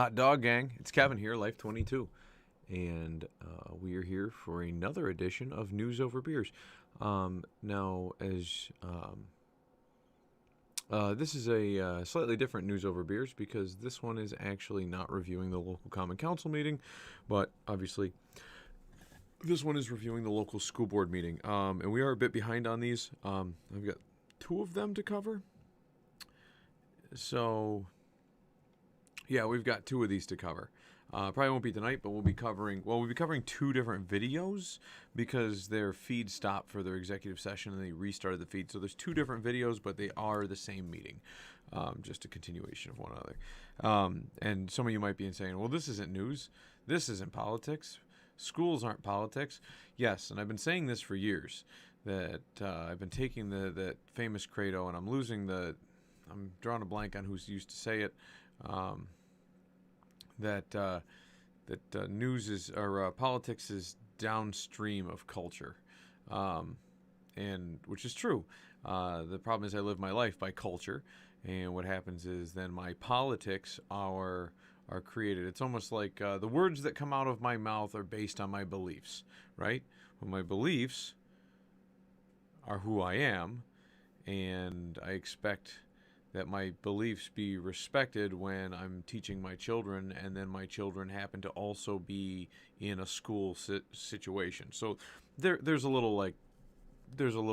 Hot dog gang, it's Kevin here, Life22, and we are here for another edition of News Over Beers. Now, as this is a slightly different News Over Beers because this one is actually not reviewing the local common council meeting, but obviously this one is reviewing the local school board meeting. And we are a bit behind on these. I've got two of them to cover, so yeah, we've got two of these to cover. Probably won't be tonight, but we'll be covering two different videos because their feed stopped for their executive session and they restarted the feed. So there's two different videos, but they are the same meeting, just a continuation of one another. And some of you might be saying, well, this isn't news. This isn't politics. Schools aren't politics. Yes, and I've been saying this for years, that I've been taking that famous credo, and I'm drawing a blank on who's used to say it, that news is, or politics is downstream of culture, and which is true. The problem is I live my life by culture, and what happens is then my politics are created. It's almost like the words that come out of my mouth are based on my beliefs, right? Well, my beliefs are who I am, and I expect that my beliefs be respected when I'm teaching my children, and then my children happen to also be in a school situation. So there's a little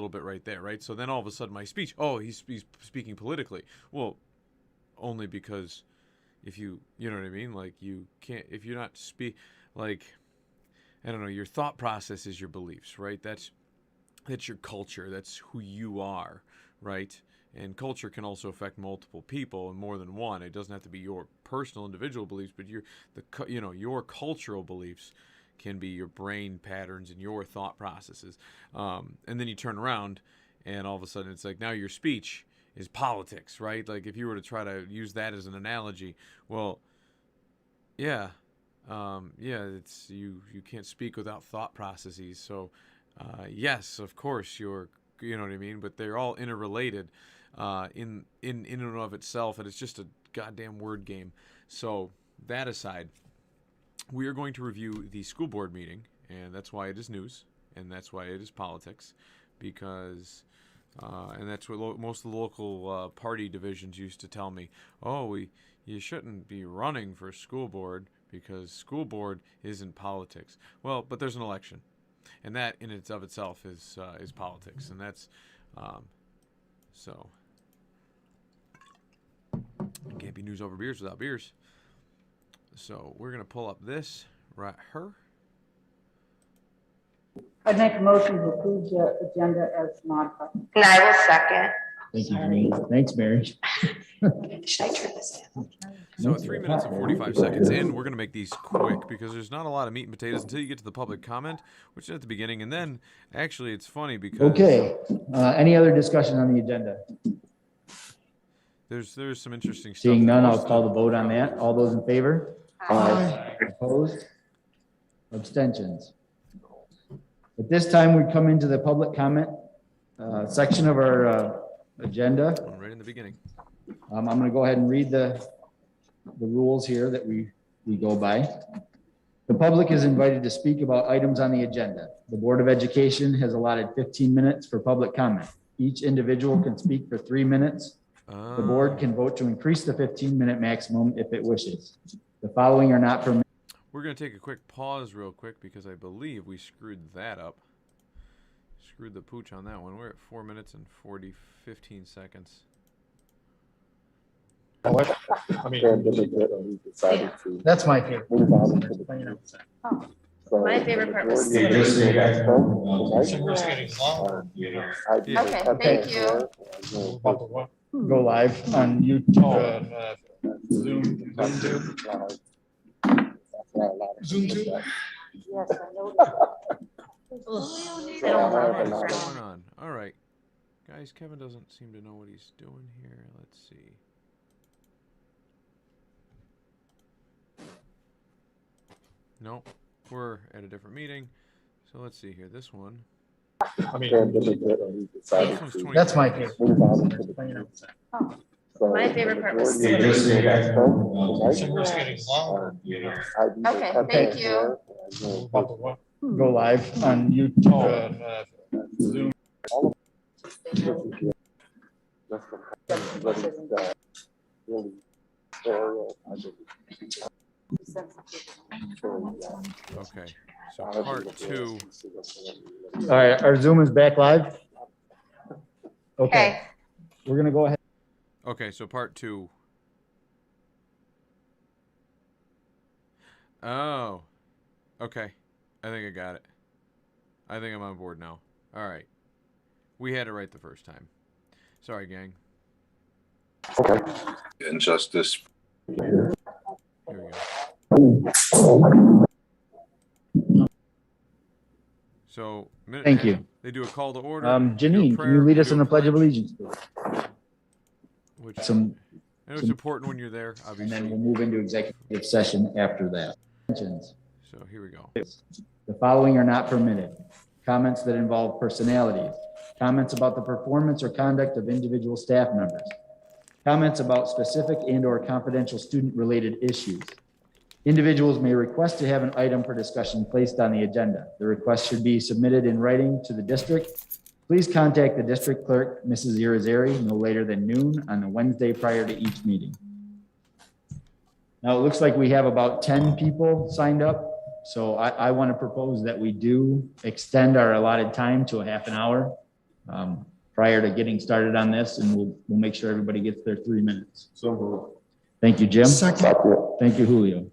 bit right there, right? So then all of a sudden my speech, oh, he's speaking politically. Well, only because if you know what I mean? Like, you can't, if you're not like, I don't know, your thought process is your beliefs, right? That's your culture. That's who you are, right? And culture can also affect multiple people and more than one. It doesn't have to be your personal individual beliefs, but your cultural beliefs can be your brain patterns and your thought processes. And then you turn around and all of a sudden it's like, now your speech is politics, right? Like, if you were to try to use that as an analogy, well, yeah, it's you can't speak without thought processes. So yes, of course, you know what I mean, but they're all interrelated in and of itself, and it's just a goddamn word game. So that aside, we are going to review the school board meeting, and that's why it is news, and that's why it is politics, because and that's what most of the local party divisions used to tell me. Oh, you shouldn't be running for school board because school board isn't politics. Well, but there's an election, and that in and of itself is politics, and that's so it can't be news over beers without beers. So we're gonna pull up this right here. I'd make a motion to approve the agenda as modified. And I will second. Thank you, Mary. Thanks, Mary. Should I turn this down? So at 3 minutes and 45 seconds in, we're going to make these quick because there's not a lot of meat and potatoes until you get to the public comment, which is at the beginning. And then, actually, it's funny because... Okay. Any other discussion on the agenda? There's some interesting stuff. Seeing none, I'll call the vote on that. All those in favor? Aye. Opposed? Abstentions? At this time, we come into the public comment section of our agenda. Right in the beginning. I'm going to go ahead and read the rules here that we go by. The public is invited to speak about items on the agenda. The Board of Education has allotted 15 minutes for public comment. Each individual can speak for 3 minutes. The board can vote to increase the 15-minute maximum if it wishes. The following are not permitted. We're going to take a quick pause real quick because I believe we screwed that up. Screwed the pooch on that one. We're at 4 minutes and 15 seconds. I mean, That's my favorite. My favorite part was. Okay, thank you. Go live on YouTube. Zoom too. Yes, I know. What's going on? All right. Guys, Kevin doesn't seem to know what he's doing here. Let's see. Nope. We're at a different meeting. So let's see here. This one. I mean, That's my favorite. My favorite part was Yeah, singing. just so you guys know, Singer's getting longer. Okay, thank you. About the what? Go live on YouTube. Oh, and, Zoom. Okay. So part two. All right, our Zoom is back live. Okay, Okay, we're gonna go ahead. Okay, so part two. Oh. Okay. I think I got it. I think I'm on board now. All right. We had it right the first time. Sorry, gang. Injustice. Here we go. So, minute Thank hand, you. They do a call to order. Janine, do a can you prayer, lead we us do in a the Pledge of pledge, Allegiance, please? Which Some, I know it's important when you're there, and obviously. then we'll move into executive session after that. So here we go. The following are not permitted. Comments that involve personalities, comments about the performance or conduct of individual staff members, comments about specific and/or confidential student-related issues. Individuals may request to have an item for discussion placed on the agenda. The request should be submitted in writing to the district. Please contact the district clerk, Mrs. Irizarry, no later than noon on the Wednesday prior to each meeting. Now, it looks like we have about 10 people signed up. So I want to propose that we do extend our allotted time to a half an hour prior to getting started on this, and we'll make sure everybody gets their 3 minutes. So. Thank you, Jim. Second. Thank you, Julio.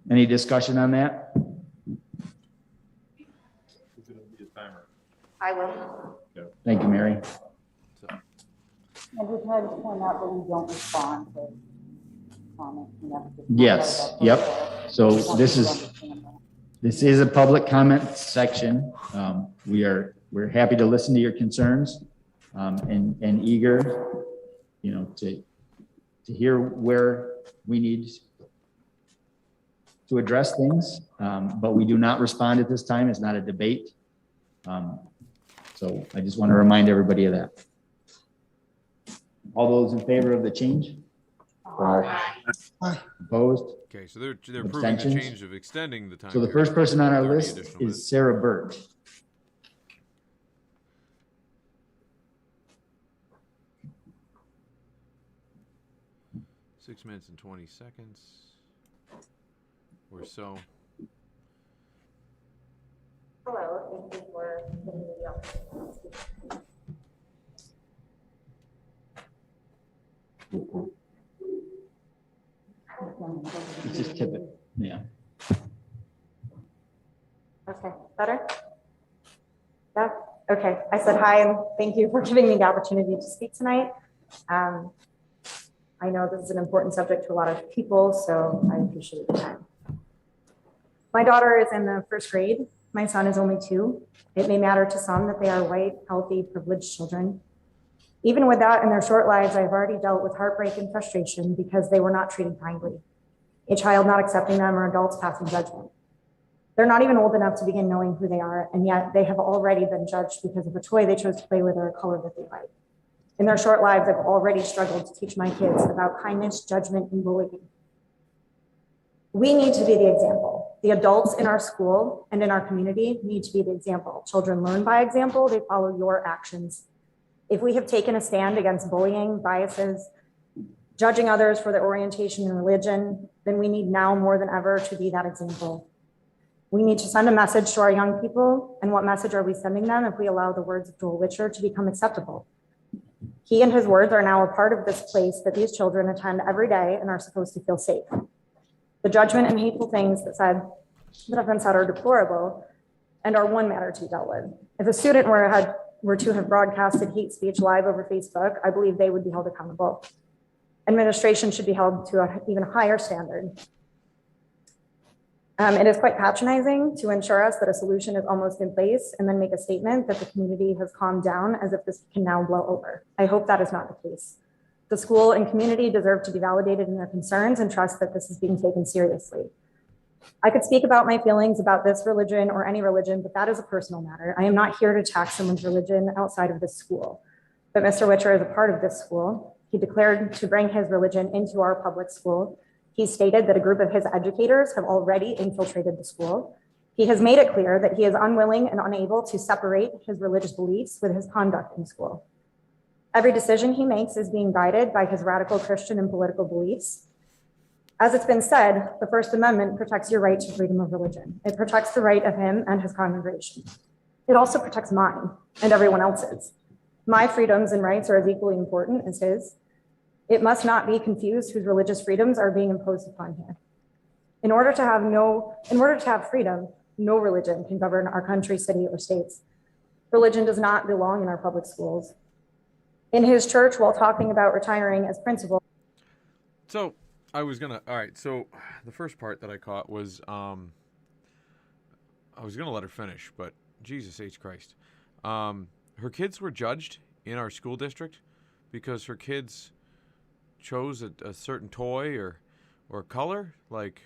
Any discussion on that? I will. Thank you, Mary. And just had to point out that we don't respond to comments. and that's just- Yes, yep. So this is a public comment section. We're happy to listen to your concerns and eager, to hear where we need to address things, but we do not respond at this time. It's not a debate. So I just want to remind everybody of that. All those in favor of the change? Opposed? Okay, so they're approving the Abstentions? change of extending the time. So the period first person on our 30 list additional minutes. is Sarah Burt. Six minutes and 20 seconds or so. Hello, thank you for giving me the opportunity to speak. Just tip it. Yeah. Okay, better? Yeah, okay. I said hi and thank you for giving me the opportunity to speak tonight. I know this is an important subject to a lot of people, so I appreciate the time. My daughter is in the first grade. My son is only 2. It may matter to some that they are white, healthy, privileged children. Even with that, in their short lives, I've already dealt with heartbreak and frustration because they were not treated kindly. A child not accepting them or adults passing judgment. They're not even old enough to begin knowing who they are, and yet they have already been judged because of a toy they chose to play with or a color that they like. In their short lives, I've already struggled to teach my kids about kindness, judgment, and bullying. We need to be the example. The adults in our school and in our community need to be the example. Children learn by example, they follow your actions. If we have taken a stand against bullying, biases, judging others for their orientation and religion, then we need now more than ever to be that example. We need to send a message to our young people, and what message are we sending them if we allow the words of Joel Witcher to become acceptable? He and his words are now a part of this place that these children attend every day and are supposed to feel safe. The judgment and hateful things that have been said are deplorable and are one matter to be dealt with. If a student were to have broadcasted hate speech live over Facebook, I believe they would be held accountable. Administration should be held to an even higher standard. It is quite patronizing to ensure us that a solution is almost in place and then make a statement that the community has calmed down as if this can now blow over. I hope that is not the case. The school and community deserve to be validated in their concerns and trust that this is being taken seriously. I could speak about my feelings about this religion or any religion, but that is a personal matter. I am not here to attack someone's religion outside of this school. But Mr. Witcher is a part of this school. He declared to bring his religion into our public school. He stated that a group of his educators have already infiltrated the school. He has made it clear that he is unwilling and unable to separate his religious beliefs with his conduct in school. Every decision he makes is being guided by his radical Christian and political beliefs. As it's been said, the First Amendment protects your right to freedom of religion. It protects the right of him and his congregation. It also protects mine and everyone else's. My freedoms and rights are as equally important as his. It must not be confused whose religious freedoms are being imposed upon here. In order to have freedom, no religion can govern our country, city, or states. Religion does not belong in our public schools. In his church, while talking about retiring as principal. So all right, so the first part that I caught was, I was gonna let her finish, but Jesus H. Christ. Her kids were judged in our school district because her kids chose a certain toy or color. Like,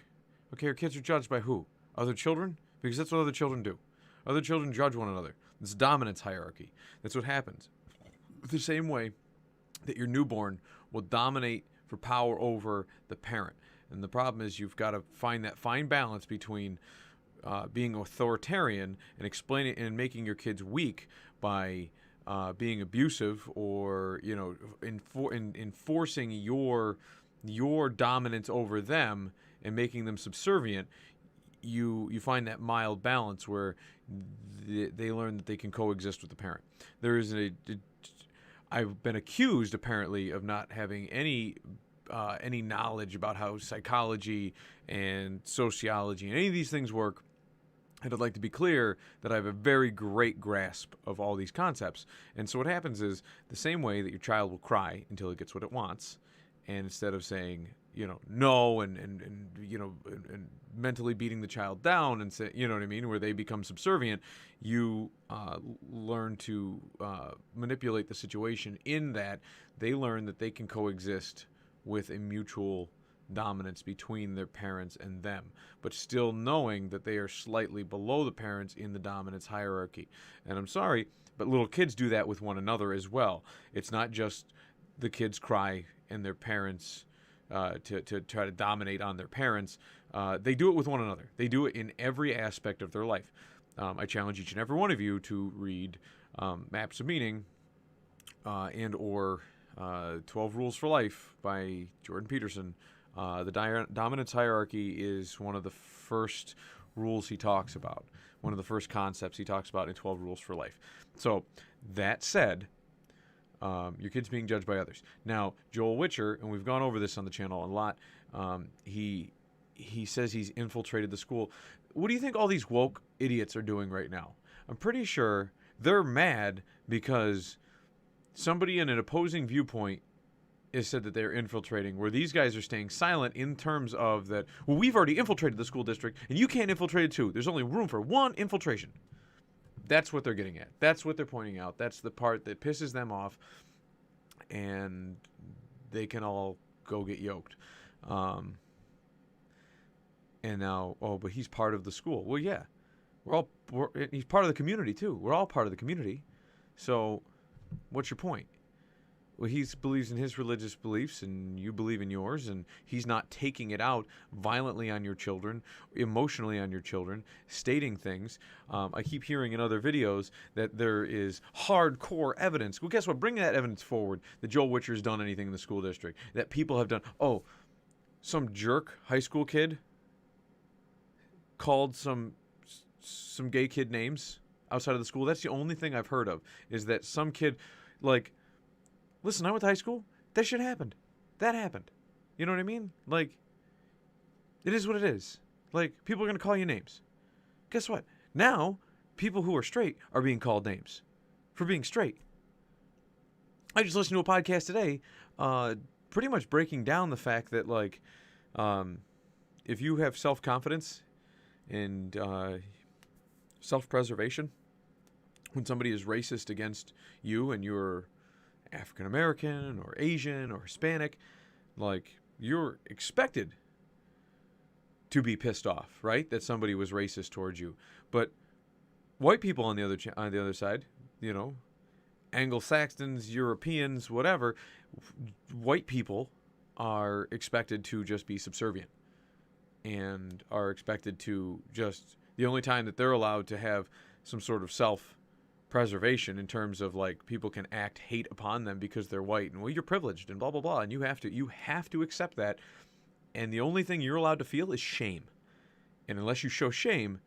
okay, her kids are judged by who? Other children? Because that's what other children do. Other children judge one another. It's dominance hierarchy. That's what happens. The same way that your newborn will dominate for power over the parent. And the problem is you've got to find that fine balance between being authoritarian and explaining and making your kids weak by being abusive or, you know, enforcing your dominance over them and making them subservient. You find that mild balance where they learn that they can coexist with the parent. There is I've been accused apparently of not having any knowledge about how psychology and sociology and any of these things work. And I'd like to be clear that I have a very great grasp of all these concepts. And so what happens is the same way that your child will cry until it gets what it wants, and instead of saying, you know, no and you know, and mentally beating the child down and say, you know what I mean, where they become subservient, you learn to manipulate the situation in that they learn that they can coexist with a mutual dominance between their parents and them, but still knowing that they are slightly below the parents in the dominance hierarchy. And I'm sorry, but little kids do that with one another as well. It's not just the kids cry and their parents to try to dominate on their parents. They do it with one another. They do it in every aspect of their life. I challenge each and every one of you to read Maps of Meaning and or 12 Rules for Life by Jordan Peterson. The dominance hierarchy is one of the first rules he talks about, one of the first concepts he talks about in 12 Rules for Life. So that said, your kid's being judged by others. Now, Joel Witcher, and we've gone over this on the channel a lot, he says he's infiltrated the school. What do you think all these woke idiots are doing right now? I'm pretty sure they're mad because somebody in an opposing viewpoint has said that they're infiltrating, where these guys are staying silent in terms of that, well, we've already infiltrated the school district, and you can't infiltrate it too. There's only room for one infiltration. That's what they're getting at. That's what they're pointing out. That's the part that pisses them off, and they can all go get yoked. And now, oh, but he's part of the school. Well, yeah. He's part of the community, too. We're all part of the community. So what's your point? Well, he believes in his religious beliefs and you believe in yours, and he's not taking it out violently on your children, emotionally on your children, stating things. I keep hearing in other videos that there is hardcore evidence. Well, guess what? Bring that evidence forward that Joel Witcher's done anything in the school district, that people have done. Oh, some jerk high school kid called some gay kid names outside of the school. That's the only thing I've heard of, is that some kid, like, listen, I went to high school. That shit happened. That happened. You know what I mean? Like, it is what it is. Like, people are going to call you names. Guess what? Now, people who are straight are being called names for being straight. I just listened to a podcast today, pretty much breaking down the fact that, like, if you have self-confidence and self-preservation, when somebody is racist against you and you're African American or Asian or Hispanic, like, you're expected to be pissed off, right? That somebody was racist towards you. But white people on the other side, you know, Anglo-Saxons, Europeans, whatever, white people are expected to just be subservient and are expected to just, the only time that they're allowed to have some sort of self-preservation in terms of like people can act hate upon them because they're white and well you're privileged and blah blah blah and you have to accept that, and the only thing you're allowed to feel is shame, and unless you show shame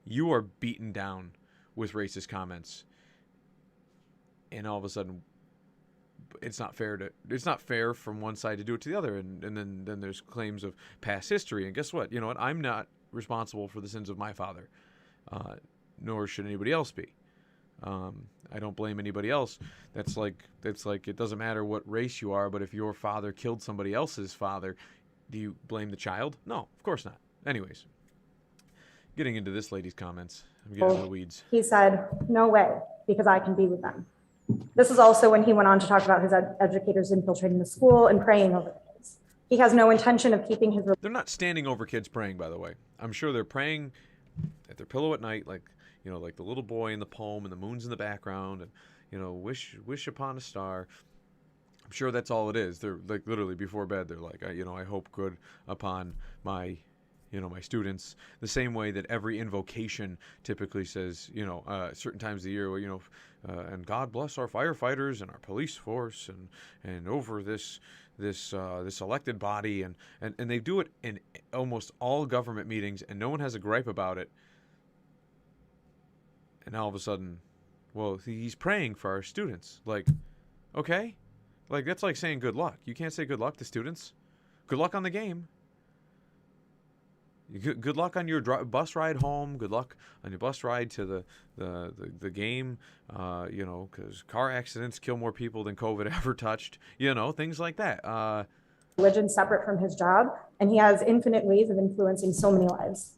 you are beaten down with racist comments, and all of a sudden it's not fair from one side to do it to the other, and then there's claims of past history, and guess what, you know what, I'm not responsible for the sins of my father, nor should anybody else be. I don't blame anybody else. That's like it doesn't matter what race you are, but if your father killed somebody else's father, do you blame the child? No, of course not. Anyways, getting into this lady's comments, I'm getting into the weeds. He said, "No way, because I can be with them." This is also when he went on to talk about his educators infiltrating the school and praying over the kids. He has no intention of keeping his. They're not standing over kids praying, by the way. I'm sure they're praying at their pillow at night, like, you know, like the little boy in the poem and the moon's in the background and, you know, wish upon a star. I'm sure that's all it is. They're like literally before bed, they're like, I hope good upon my, my students. The same way that every invocation typically says, certain times of the year, and God bless our firefighters and our police force and over this elected body, and they do it in almost all government meetings, and no one has a gripe about it. And all of a sudden, well, he's praying for our students. Like, okay, like that's like saying good luck. You can't say good luck to students. Good luck on the game. Good luck on your bus ride home. Good luck on your bus ride to the game. Because car accidents kill more people than COVID ever touched. Things like that. Religion separate from his job, and he has infinite ways of influencing so many lives.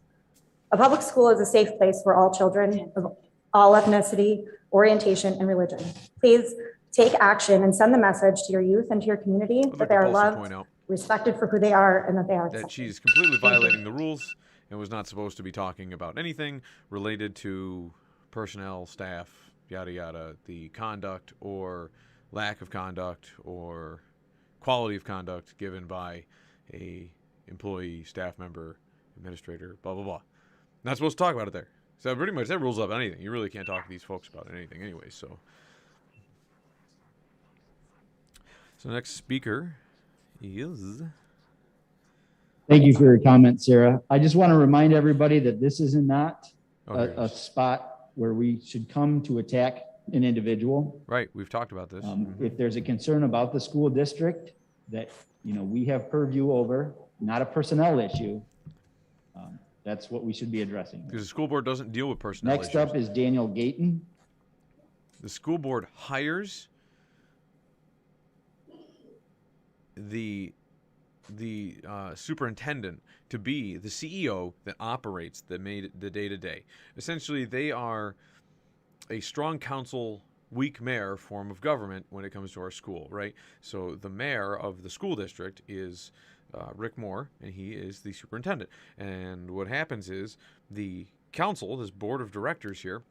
A public school is a safe place for all children of all ethnicity, orientation, and religion. Please take action and send the message to your youth and to your community that they are loved, respected for who they are, and that they are accepted. That she's completely violating the rules and was not supposed to be talking about anything related to personnel, staff, yada yada, the conduct or lack of conduct or quality of conduct given by a employee, staff member, administrator, blah blah blah. Not supposed to talk about it there. So pretty much that rules up anything. You really can't talk to these folks about anything anyway. So next speaker is. Thank you for your comment, Sarah. I just want to remind everybody that this is not a spot where we should come to attack an individual. Right. We've talked about this. If there's a concern about the school district that, we have purview over, not a personnel issue, that's what we should be addressing. Because the school board doesn't deal with personnel Next issues. up is Daniel Gayton. The school board hires the superintendent to be the CEO that operates the day-to-day. Essentially, they are a strong council, weak mayor form of government when it comes to our school, right? So the mayor of the school district is Rick Moore, and he is the superintendent. And what happens is the council, this board of directors here,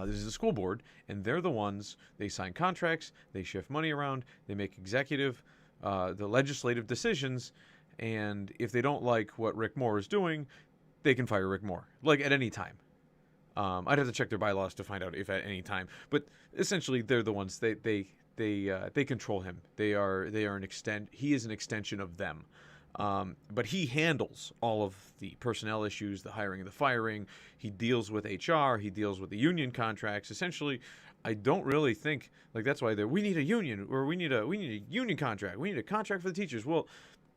this is the school board, and they're the ones, they sign contracts, they shift money around, they make the legislative decisions, and if they don't like what Rick Moore is doing, they can fire Rick Moore, like at any time. I'd have to check their bylaws to find out if at any time, but essentially they're the ones, they control him. He is an extension of them. But he handles all of the personnel issues, the hiring and the firing. He deals with HR. He deals with the union contracts. Essentially, I don't really think, like, that's why we need a union, or we need a union contract. We need a contract for the teachers. Well,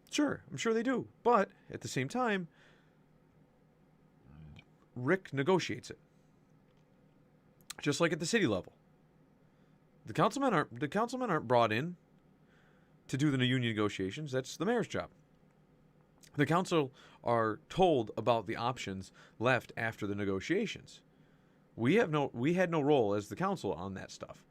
sure, I'm sure they do. But at the same time, Rick negotiates it. Just like at the city level. The councilmen aren't brought in to do the union negotiations. That's the mayor's job. The council are told about the options left after the negotiations. We had no role as the council on that stuff.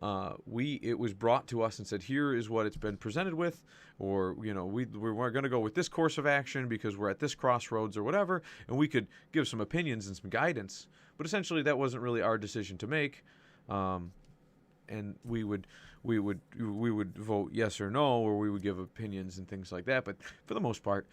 It was brought to us and said, here is what it's been presented with, or we're going to go with this course of action because we're at this crossroads or whatever, and we could give some opinions and some guidance. But essentially, that wasn't really our decision to make. and we would vote yes or no, or we would give opinions and things like that. But for the most part,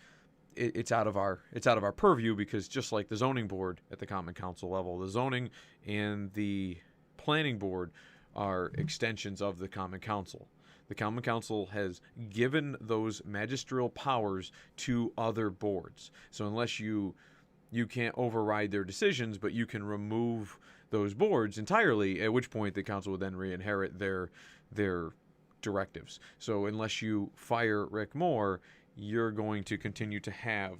it's out of our purview, because just like the zoning board at the Common Council level, the zoning and the planning board are extensions of the Common Council. The Common Council has given those magisterial powers to other boards. So unless you can't override their decisions, but you can remove those boards entirely, at which point the council would then re-inherit their directives. So unless you fire Rick Moore, you're going to continue to have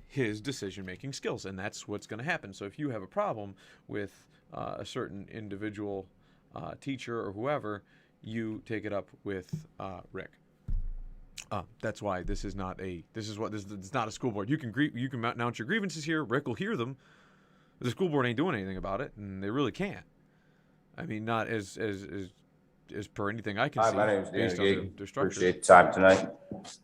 his decision-making skills, and that's what's going to happen. So if you have a problem with a certain individual teacher or whoever, you take it up with Rick. That's why this is not a school board. You can mount your grievances here. Rick will hear them. The school board ain't doing anything about it, and they really can't. I mean, not as per anything I can Hi, see. my name is Dan based on Gayton. their structure. Appreciate the time tonight.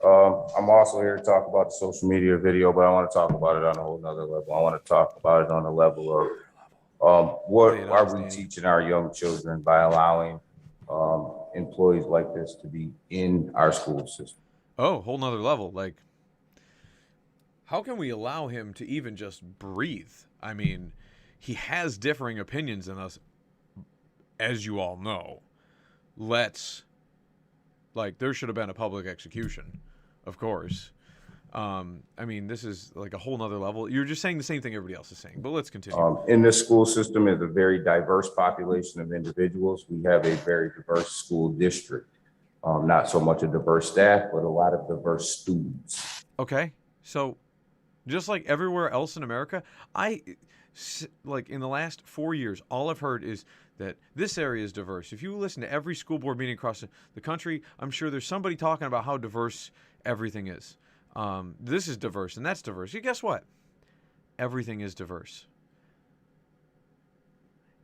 I'm also here to talk about the social media video, but I want to talk about it on a whole nother level. I want to talk about it on the level of what Lay it on are us, we Danny. teaching our young children by allowing employees like this to be in our school system. Oh, whole nother level. Like, how can we allow him to even just breathe? I mean, he has differing opinions than us, as you all know. There should have been a public execution, of course. I mean, this is like a whole nother level. You're just saying the same thing everybody else is saying, but let's continue. In this school system is a very diverse population of individuals. We have a very diverse school district. Not so much a diverse staff, but a lot of diverse students. Okay, so just like everywhere else in America, like in the last 4 years, all I've heard is that this area is diverse. If you listen to every school board meeting across the country, I'm sure there's somebody talking about how diverse everything is. This is diverse and that's diverse. You guess what? Everything is diverse.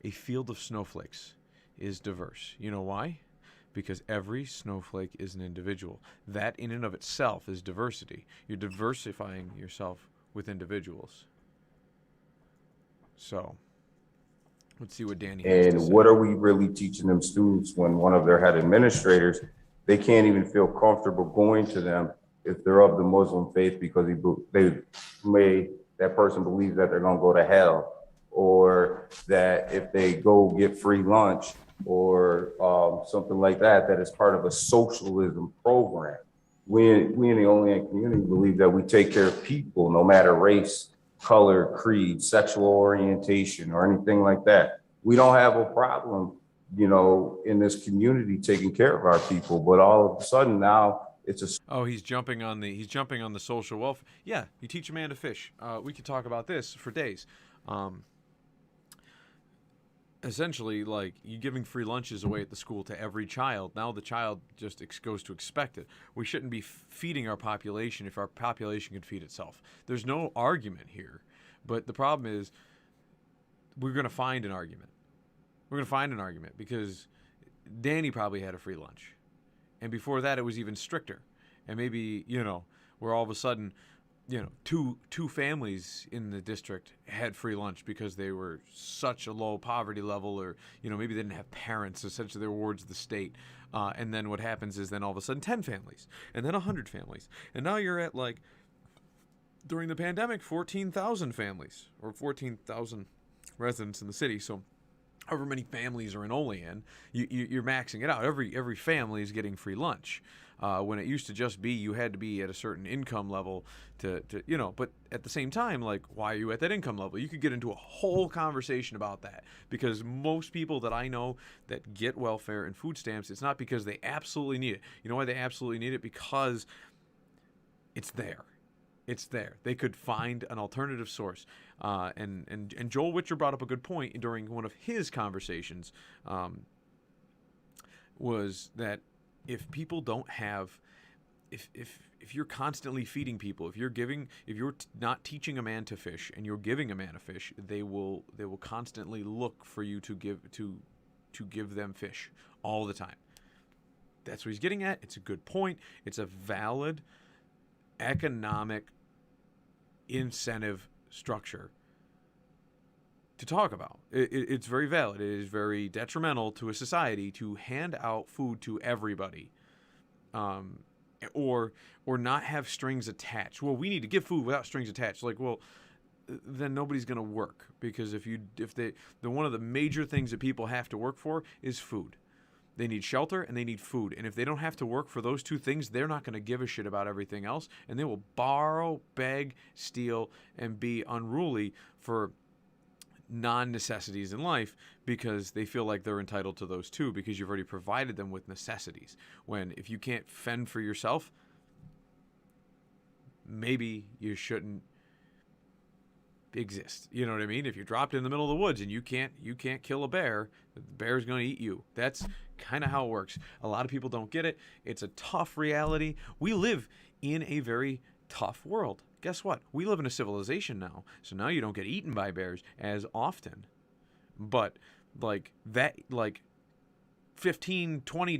A field of snowflakes is diverse. You know why? Because every snowflake is an individual. That in and of itself is diversity. You're diversifying yourself with individuals. So, let's see what Danny has to And say. what are we really teaching them students when one of their head administrators, they can't even feel comfortable going to them if they're of the Muslim faith because that person believes that they're going to go to hell, or that if they go get free lunch or something like that, that is part of a socialism program. We in the Olean community believe that we take care of people no matter race, color, creed, sexual orientation, or anything like that. We don't have a problem, in this community taking care of our people, but all of a sudden now it's he's jumping on the social welfare. Yeah, you teach a man to fish. We could talk about this for days. Essentially, like, you giving free lunches away at the school to every child. Now the child just goes to expect it. We shouldn't be feeding our population if our population could feed itself. There's no argument here. But the problem is we're going to find an argument. We're going to find an argument because Danny probably had a free lunch. And before that, it was even stricter. And maybe, where all of a sudden, two families in the district had free lunch because they were such a low poverty level, or, maybe they didn't have parents, essentially they were wards of the state. And then what happens is then all of a sudden 10 families, and then 100 families. And now you're at, like, during the pandemic, 14,000 families, or 14,000 residents in the city. So however many families are in Olean, you're maxing it out. Every family is getting free lunch. When it used to just be you had to be at a certain income level to but at the same time, like, why are you at that income level? You could get into a whole conversation about that, because most people that I know that get welfare and food stamps, it's not because they absolutely need it. You know why they absolutely need it? Because it's there. It's there. They could find an alternative source. And Joel Witcher brought up a good point during one of his conversations, was that if people don't have, if you're constantly feeding people, if you're not teaching a man to fish and you're giving a man a fish, they will constantly look for you to give them fish all the time. That's what he's getting at. It's a good point. It's a valid economic incentive structure to talk about. It's very valid. It is very detrimental to a society to hand out food to everybody, or not have strings attached. Well, we need to give food without strings attached. Like, well, then nobody's going to work, because if one of the major things that people have to work for is food. They need shelter and they need food. And if they don't have to work for those two things, they're not going to give a shit about everything else. And they will borrow, beg, steal, and be unruly for non-necessities in life, because they feel like they're entitled to those too, because you've already provided them with necessities. When if you can't fend for yourself, maybe you shouldn't exist. You know what I mean? If you're dropped in the middle of the woods and you can't kill a bear, the bear's going to eat you. That's kind of how it works. A lot of people don't get it. It's a tough reality. We live in a very tough world. Guess what? We live in a civilization now. So now you don't get eaten by bears as often. But like 15, 20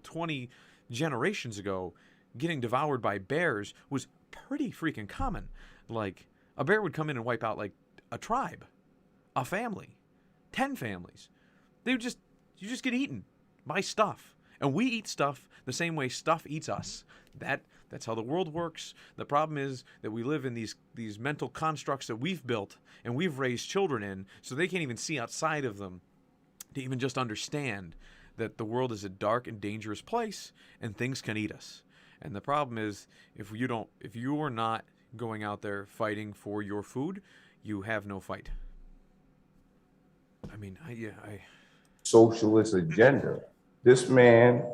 20 generations ago, getting devoured by bears was pretty freaking common. Like, a bear would come in and wipe out like a tribe, a family, 10 families. You just get eaten by stuff. And we eat stuff the same way stuff eats us. That's how the world works. The problem is that we live in these mental constructs that we've built and we've raised children in, so they can't even see outside of them to even just understand that the world is a dark and dangerous place and things can eat us. And the problem is, if you are not going out there fighting for your food, you have no fight. I mean, Socialist agenda. This man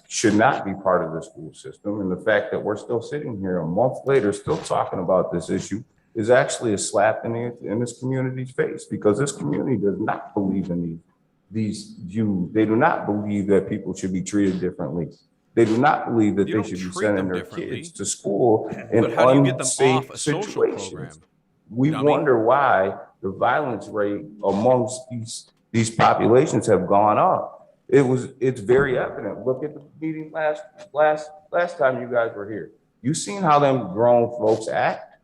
should not be part of the school system. And the fact that we're still sitting here a month later, still talking about this issue, is actually a slap in this community's face, because this community does not believe in these views. They do not believe that people should be treated differently. They do not believe that they should be sending their kids to school in unsafe situations. We wonder why the violence rate amongst these populations have gone up. It's very evident. Look at the meeting last time you guys were here. You seen how them grown folks act?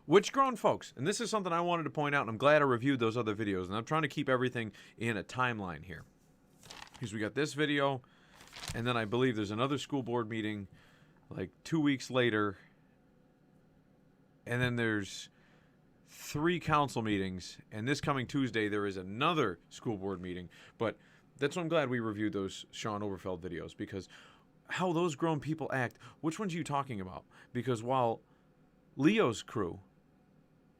Which grown folks? And this is something I wanted to point out, and I'm glad I reviewed those other videos. And I'm trying to keep everything in a timeline here, because we got this video, and then I believe there's another school board meeting like 2 weeks later, and then there's 3 council meetings, and this coming Tuesday there is another school board meeting. But that's why I'm glad we reviewed those Sean Oberfeld videos, because how those grown people act. Which ones are you talking about? Because while Leo's crew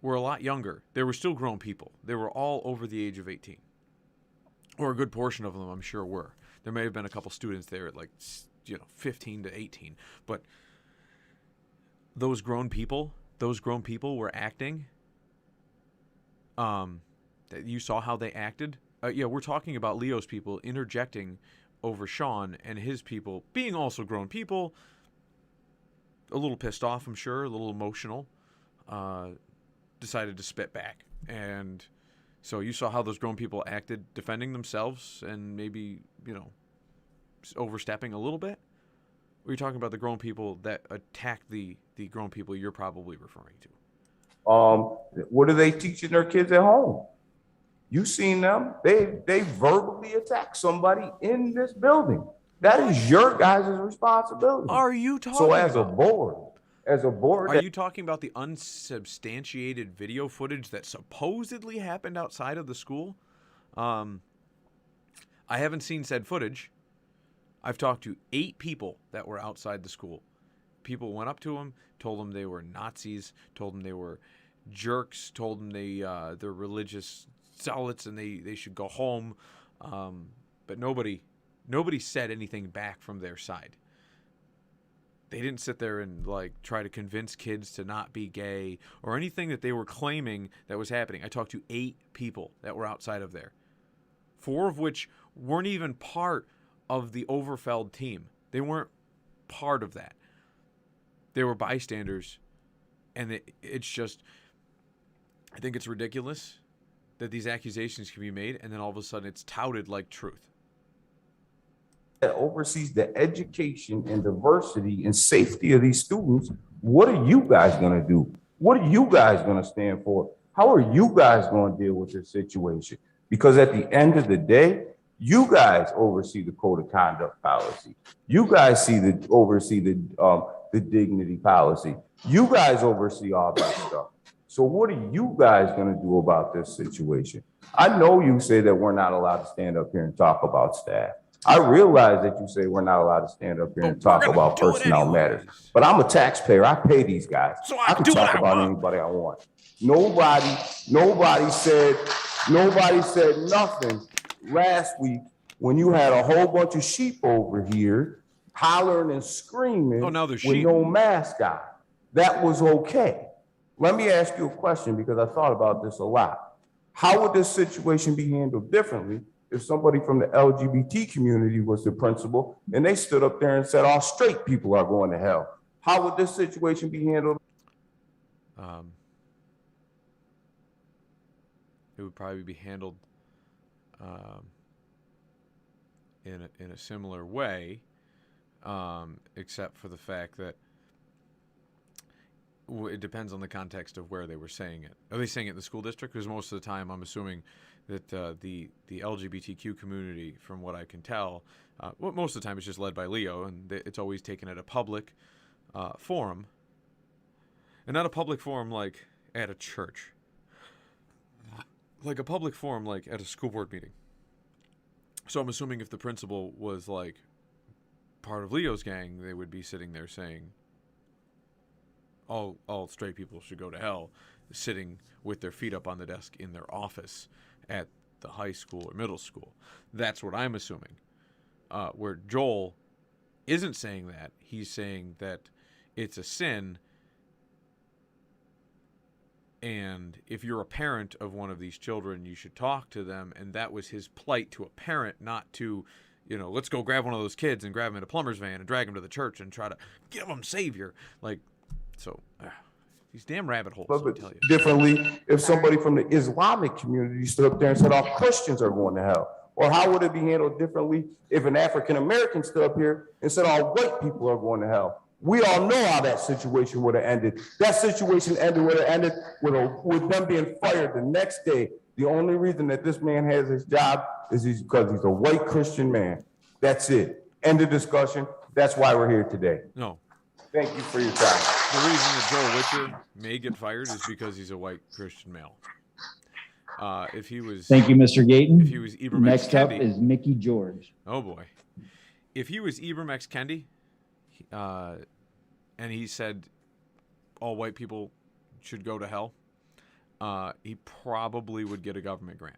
were a lot younger, they were still grown people. They were all over the age of 18, or a good portion of them, I'm sure, were. There may have been a couple students there at 15 to 18, but those grown people were acting. You saw how they acted. We're talking about Leo's people interjecting over Sean, and his people being also grown people, a little pissed off, I'm sure, a little emotional, decided to spit back. And so you saw how those grown people acted, defending themselves and maybe, overstepping a little bit. Or are you talking about the grown people that attacked the grown people you're probably referring to? What are they teaching their kids at home? You seen them? They verbally attack somebody in this building. That is your guys' responsibility. Are you talking? So as a board, are you talking about the unsubstantiated video footage that supposedly happened outside of the school? I haven't seen said footage. I've talked to 8 people that were outside the school. People went up to them, told them they were Nazis, told them they were jerks, told them they're religious zealots and they should go home. But nobody said anything back from their side. They didn't sit there and try to convince kids to not be gay or anything that they were claiming that was happening. I talked to 8 people that were outside of there, 4 of which weren't even part of the Overfeld team. They weren't part of that. They were bystanders. And it's just, I think it's ridiculous that these accusations can be made and then all of a sudden it's touted like truth. That oversees the education and diversity and safety of these students. What are you guys going to do? What are you guys going to stand for? How are you guys going to deal with this situation? Because at the end of the day, you guys oversee the code of conduct policy. You guys oversee the dignity policy. You guys oversee all that stuff. So what are you guys going to do about this situation? I know you say that we're not allowed to stand up here and talk about staff. I realize that you say we're not allowed to stand up here and talk about personnel matters. But I'm a taxpayer. I pay these guys. So I can talk about anybody I want. Nobody said nothing last week when you had a whole bunch of sheep over here hollering and screaming Oh, now they're with sheep. no mask on. That was okay. Let me ask you a question because I thought about this a lot. How would this situation be handled differently if somebody from the LGBT community was the principal and they stood up there and said all straight people are going to hell? How would this situation be handled? It would probably be handled in a similar way, except for the fact that it depends on the context of where they were saying it. Are they saying it in the school district? Because most of the time, I'm assuming that the LGBTQ community, from what I can tell, well, most of the time it's just led by Leo, and it's always taken at a public forum, and not a public forum like at a church, like a public forum like at a school board meeting. So I'm assuming if the principal was like part of Leo's gang, they would be sitting there saying, all straight people should go to hell, sitting with their feet up on the desk in their office at the high school or middle school. That's what I'm assuming. Where Joel isn't saying that. He's saying that it's a sin, and if you're a parent of one of these children, you should talk to them, and that was his plight to a parent, not to, let's go grab one of those kids and grab him in a plumber's van and drag him to the church and try to give him Savior. These damn rabbit holes, I tell you. Differently, if somebody from the Islamic community stood up there and said all Christians are going to hell? Or how would it be handled differently if an African American stood up here and said all white people are going to hell? We all know how that situation would have ended. That situation would have ended with them being fired the next day. The only reason that this man has his job is because he's a white Christian man. That's it. End of discussion. That's why we're here today. No. Thank you for your time. The reason that Joel Witcher may get fired is because he's a white Christian male. If he was, Thank you, Mr. Gayton. If he was Ibram X. Next up Kendi, is Mickey George. oh boy, if he was Ibram X. Kendi, and he said all white people should go to hell, he probably would get a government grant.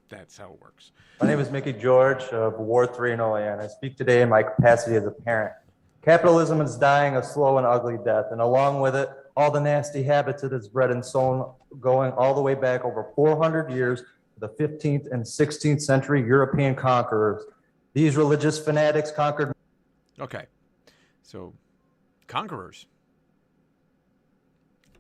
That's how it works. My name is Mickey George of Ward 3 in Olean. I speak today in my capacity as a parent. Capitalism is dying a slow and ugly death, and along with it, all the nasty habits it has bred and sown, going all the way back over 400 years to the 15th and 16th century European conquerors. These religious fanatics conquered. Okay, so conquerors.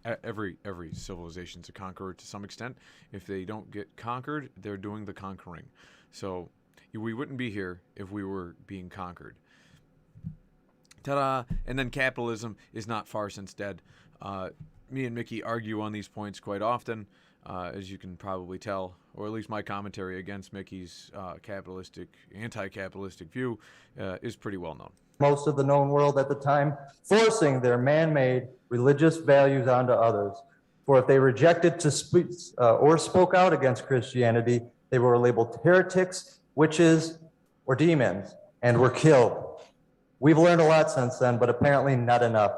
Every civilization's a conqueror to some extent. If they don't get conquered, they're doing the conquering. So we wouldn't be here if we were being conquered. Ta-da! And then capitalism is not far since dead. Me and Mickey argue on these points quite often, as you can probably tell, or at least my commentary against Mickey's anti-capitalistic view is pretty well known. Most of the known world at the time, forcing their man-made religious values onto others. For if they rejected to speak or spoke out against Christianity, they were labeled heretics, witches, or demons, and were killed. We've learned a lot since then, but apparently not enough.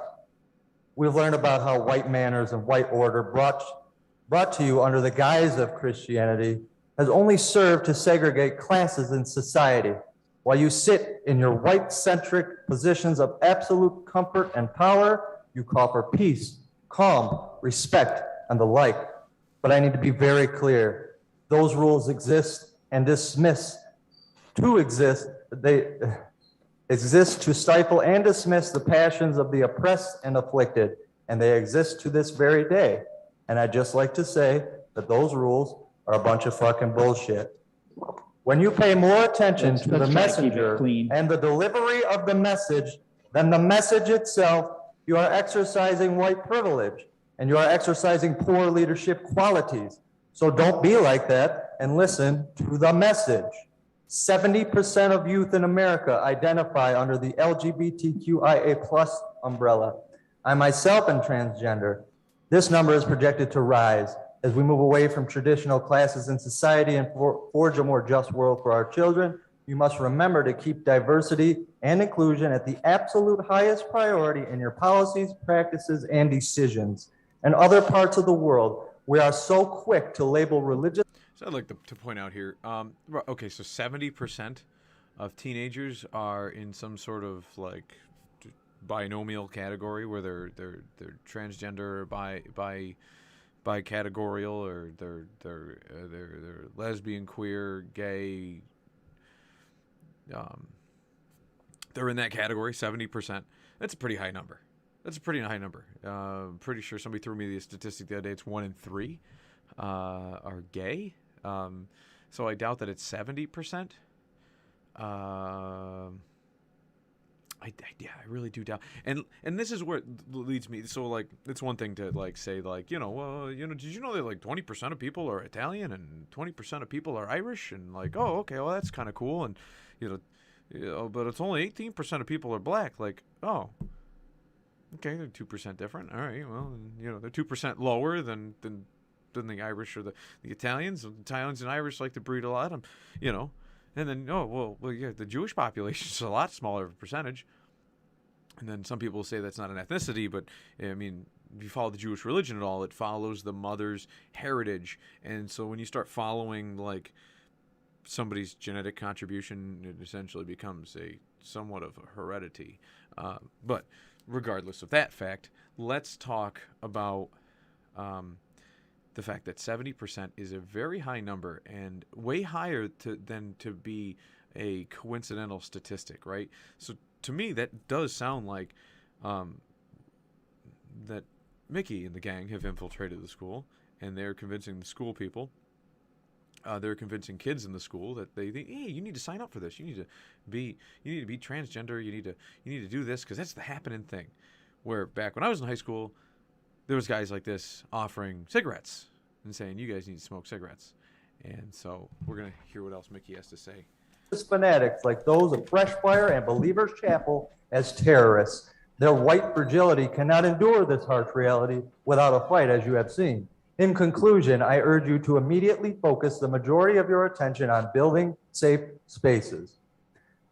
We've learned about how white manners and white order brought to you under the guise of Christianity has only served to segregate classes in society. While you sit in your white-centric positions of absolute comfort and power, you call for peace, calm, respect, and the like. But I need to be very clear. Those rules exist and they exist to stifle and dismiss the passions of the oppressed and afflicted, and they exist to this very day. And I'd just like to say that those rules are a bunch of fucking bullshit. When you pay more attention to the messenger and the delivery of the message than the message itself, you are exercising white privilege. and you are exercising poor leadership qualities. So don't be like that and listen to the message. 70% of youth in America identify under the LGBTQIA+ umbrella. I myself am transgender. This number is projected to rise as we move away from traditional classes in society and forge a more just world for our children. You must remember to keep diversity and inclusion at the absolute highest priority in your policies, practices, and decisions. In other parts of the world, we are so quick to label religious. So I'd like to point out here, okay, so 70% of teenagers are in some sort of like binomial category where they're transgender, bi categorial, or they're lesbian, queer, gay. They're in that category. 70%. That's a pretty high number. Pretty sure somebody threw me the statistic the other day. It's 1 in 3 are gay. So I doubt that it's 70%. Yeah, I really do doubt. And this is where it leads me. So like, it's one thing to like say like, did you know that like 20% of people are Italian and 20% of people are Irish, and like, oh, okay, well that's kind of cool, and but it's only 18% of people are black. Like, oh, okay, they're 2% different. All right, well, they're 2% lower than the Irish or the Italians. Italians and Irish like to breed a lot. And then, yeah, the Jewish population is a lot smaller of a percentage. And then some people say that's not an ethnicity, but I mean, if you follow the Jewish religion at all, it follows the mother's heritage. And so when you start following like somebody's genetic contribution, it essentially becomes somewhat of a heredity. But regardless of that fact, let's talk about the fact that 70% is a very high number, and way higher than to be a coincidental statistic, right? So to me, that does sound like that Mickey and the gang have infiltrated the school, and they're convincing the school people. They're convincing kids in the school that they think, hey, you need to sign up for this. You need to be transgender. You need to do this because that's the happening thing. Where back when I was in high school, there was guys like this offering cigarettes and saying, you guys need to smoke cigarettes. And so we're going to hear what else Mickey has to say. Fanatics like those of Freshfire and Believers Chapel as terrorists. Their white fragility cannot endure this harsh reality without a fight, as you have seen. In conclusion, I urge you to immediately focus the majority of your attention on building safe spaces.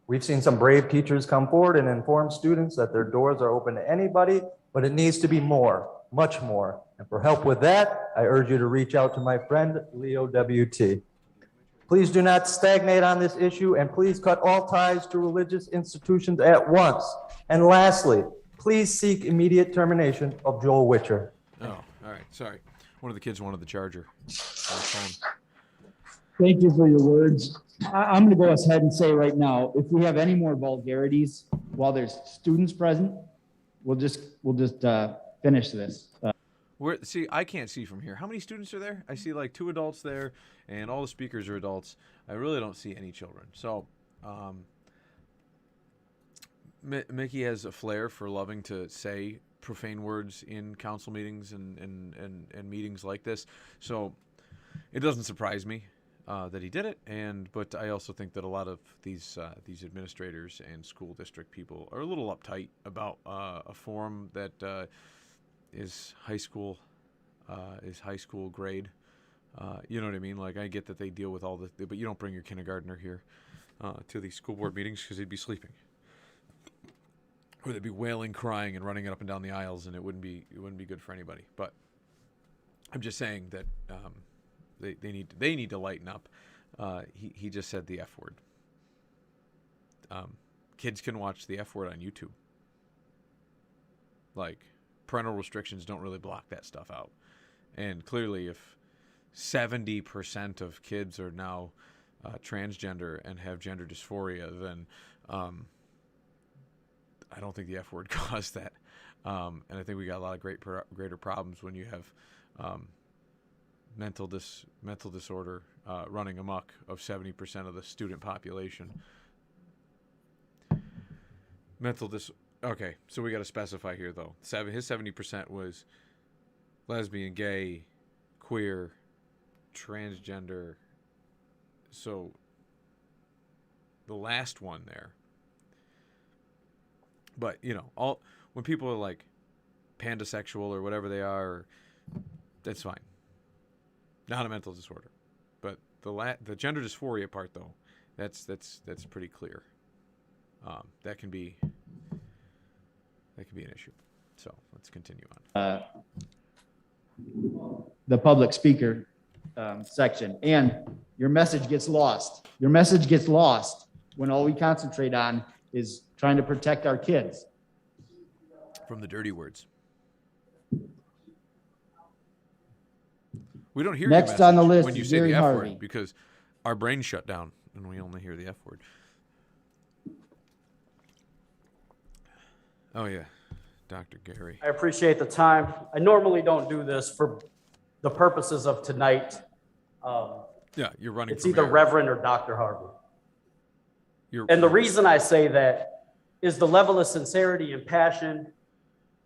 We've seen some brave teachers come forward and inform students that their doors are open to anybody, but it needs to be more, much more. And for help with that, I urge you to reach out to my friend, Leo WT. Please do not stagnate on this issue, and please cut all ties to religious institutions at once. And lastly, please seek immediate termination of Joel Witcher. Oh, all right. Sorry. One of the kids wanted the charger. Thank you for your words. I'm going to go ahead and say right now, if we have any more vulgarities while there's students present, we'll just finish this. See, I can't see from here. How many students are there? I see like 2 adults there, and all the speakers are adults. I really don't see any children. So, Mickey has a flair for loving to say profane words in council meetings and meetings like this. So, it doesn't surprise me that he did it. But I also think that a lot of these administrators and school district people are a little uptight about a forum that is high school grade. You know what I mean? Like, I get that they deal with all the, but you don't bring your kindergartner here to these school board meetings because they'd be sleeping, or they'd be wailing, crying, and running up and down the aisles, and it wouldn't be good for anybody. But I'm just saying that they need to lighten up. He just said the F word. Kids can watch the F word on YouTube. Like, parental restrictions don't really block that stuff out. And clearly, if 70% of kids are now transgender and have gender dysphoria, then I don't think the F word caused that. And I think we got a lot of greater problems when you have mental disorder running amok of 70% of the student population. Okay, so we got to specify here, though. His 70% was lesbian, gay, queer, transgender. So the last one there. But, you know, all when people are like pandasexual or whatever they are, that's fine. Not a mental disorder. But the gender dysphoria part, though, that's pretty clear. That can be an issue. So let's continue on. The public speaker section, and your message gets lost. Your message gets lost when all we concentrate on is trying to protect our kids. From the dirty words. We don't hear Next your on the message list when you is say Gary the F Harvey. word because our brains shut down and we only hear the F word. Oh yeah, Dr. Gary. I appreciate the time. I normally don't do this for the purposes of tonight. Yeah, you're running. It's for either mayor. Reverend or Dr. Harvey. You're, And the reason I say that is the level of sincerity and passion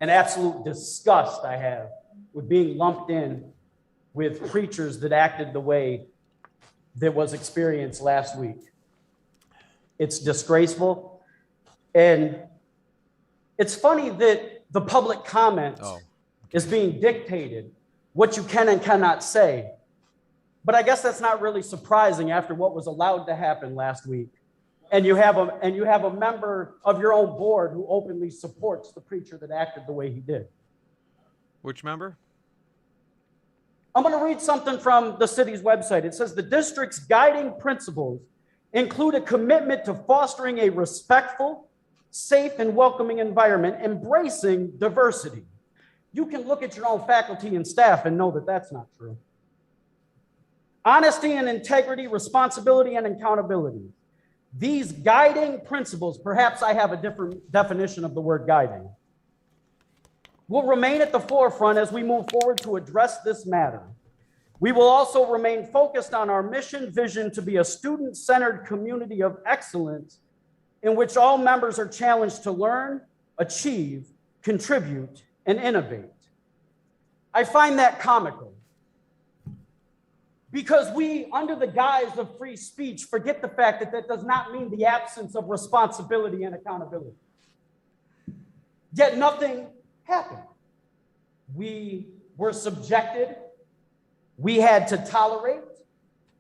and absolute disgust I have with being lumped in with preachers that acted the way that was experienced last week. It's disgraceful. And it's funny that the public comment is being dictated what you can and cannot say. But I guess that's not really surprising after what was allowed to happen last week. And you have a member of your own board who openly supports the preacher that acted the way he did. Which member? I'm going to read something from the city's website. It says the district's guiding principles include a commitment to fostering a respectful, safe, and welcoming environment, embracing diversity. You can look at your own faculty and staff and know that that's not true. Honesty and integrity, responsibility and accountability. These guiding principles, perhaps I have a different definition of the word guiding, will remain at the forefront as we move forward to address this matter. We will also remain focused on our mission vision to be a student-centered community of excellence in which all members are challenged to learn, achieve, contribute, and innovate. I find that comical because we, under the guise of free speech, forget the fact that that does not mean the absence of responsibility and accountability. Yet nothing happened. We were subjected. We had to tolerate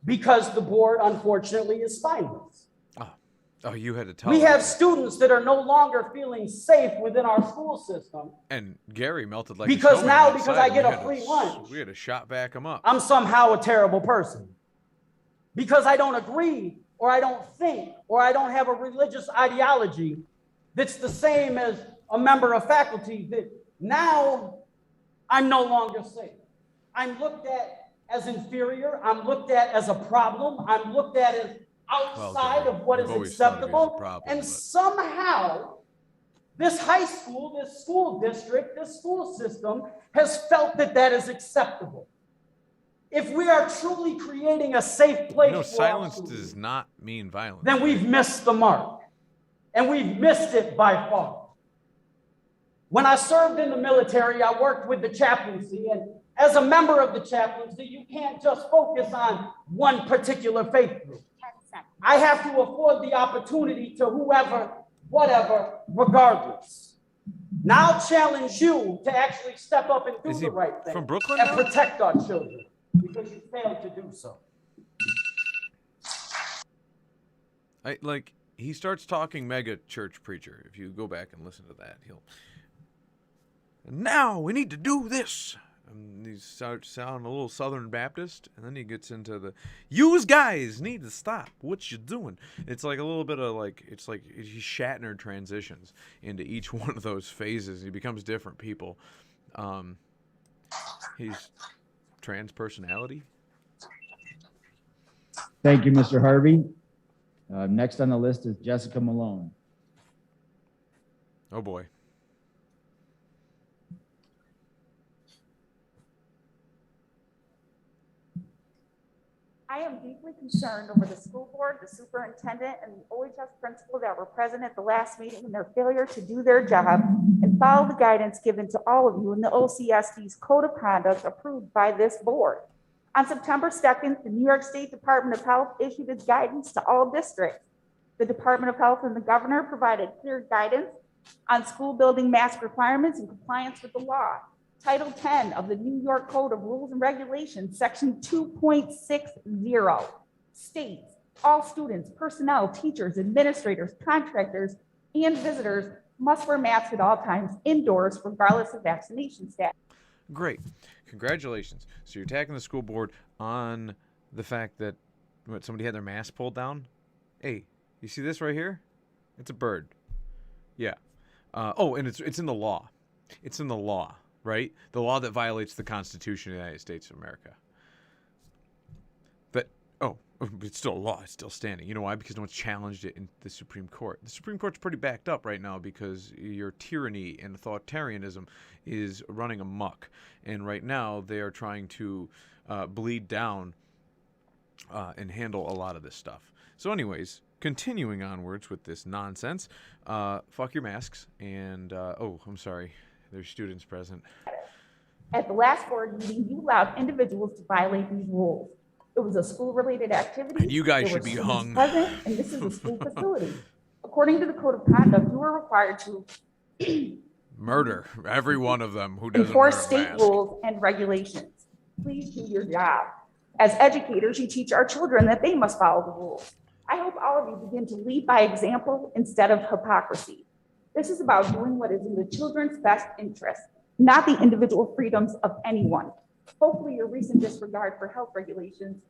because the board, unfortunately, is spineless. Oh, you had to tell. We have students that are no longer feeling safe within our school system. And Gary melted like because a snowman now, outside. because I get We a had free to- lunch, We had to shot back him up. I'm somehow a terrible person. Because I don't agree, or I don't think, or I don't have a religious ideology that's the same as a member of faculty, that now I'm no longer safe. I'm looked at as inferior. I'm looked at as a problem. I'm looked at as outside of what is acceptable. And somehow, this high school, this school district, this school system has felt that that is acceptable. If we are truly creating a safe place for silence our students, does not mean violence. then we've missed the mark. And we've missed it by far. When I served in the military, I worked with the chaplaincy. And as a member of the chaplaincy, you can't just focus on one particular faith group. I have to afford the opportunity to whoever, whatever, regardless. Now I'll challenge you to actually step up and do the right thing from Brooklyn and now? protect our children because you failed to do so. He starts talking mega church preacher. If you go back and listen to that, now we need to do this. And he starts sounding a little Southern Baptist, and then he gets into "Yous guys need to stop what you doing." It's like a little bit of it's like he Shatner transitions into each one of those phases. He becomes different people. He's trans personality. Thank you, Mr. Harvey. Next on the list is Jessica Malone. Oh boy. I am deeply concerned over the school board, the superintendent, and the OHS principal that were present at the last meeting and their failure to do their job and follow the guidance given to all of you in the OCSD's code of conduct approved by this board. On September 2nd, the New York State Department of Health issued its guidance to all districts. The Department of Health and the governor provided clear guidance on school building mask requirements and compliance with the law. Title 10 of the New York Code of Rules and Regulations, Section 2.60 states, all students, personnel, teachers, administrators, contractors, and visitors must wear masks at all times indoors, regardless of vaccination status. Great. Congratulations. So you're attacking the school board on the fact that somebody had their mask pulled down? Hey, you see this right here? It's a bird. Yeah. And it's in the law. It's in the law. Right? The law that violates the Constitution of the United States of America. But, it's still a law. It's still standing. You know why? Because no one's challenged it in the Supreme Court. The Supreme Court's pretty backed up right now because your tyranny and authoritarianism is running amok. And right now, they are trying to bleed down and handle a lot of this stuff. So anyways, continuing onwards with this nonsense, fuck your masks. And, I'm sorry. There's students present. At the last board meeting, you allowed individuals to violate these rules. It was a school-related activity. And you guys There should were be students hung. present, and this is a school facility. According to the code of conduct, you are required to Murder every one of them who doesn't enforce wear a state mask. rules and regulations. Please do your job. As educators, you teach our children that they must follow the rules. I hope all of you begin to lead by example instead of hypocrisy. This is about doing what is in the children's best interest, not the individual freedoms of anyone. Hopefully your recent disregard for health regulations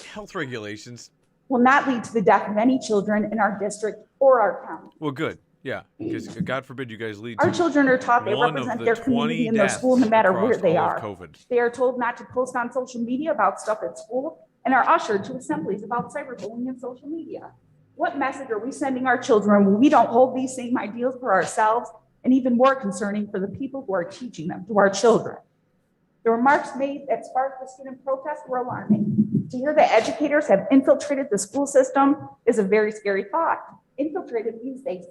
Health regulations? will not lead to the death of any children in our district or our county. Well, good. Yeah, because God forbid you guys lead Our to children are taught they one of represent the their 20 community and their deaths school no matter where across they all are. of COVID. They are told not to post on social media about stuff at school and are ushered to assemblies about cyberbullying and social media. What message are we sending our children when we don't hold these same ideals for ourselves, and even more concerning for the people who are teaching them to our children? The remarks made that sparked the student protest were alarming. To hear that educators have infiltrated the school system is a very scary thought. Infiltrated means they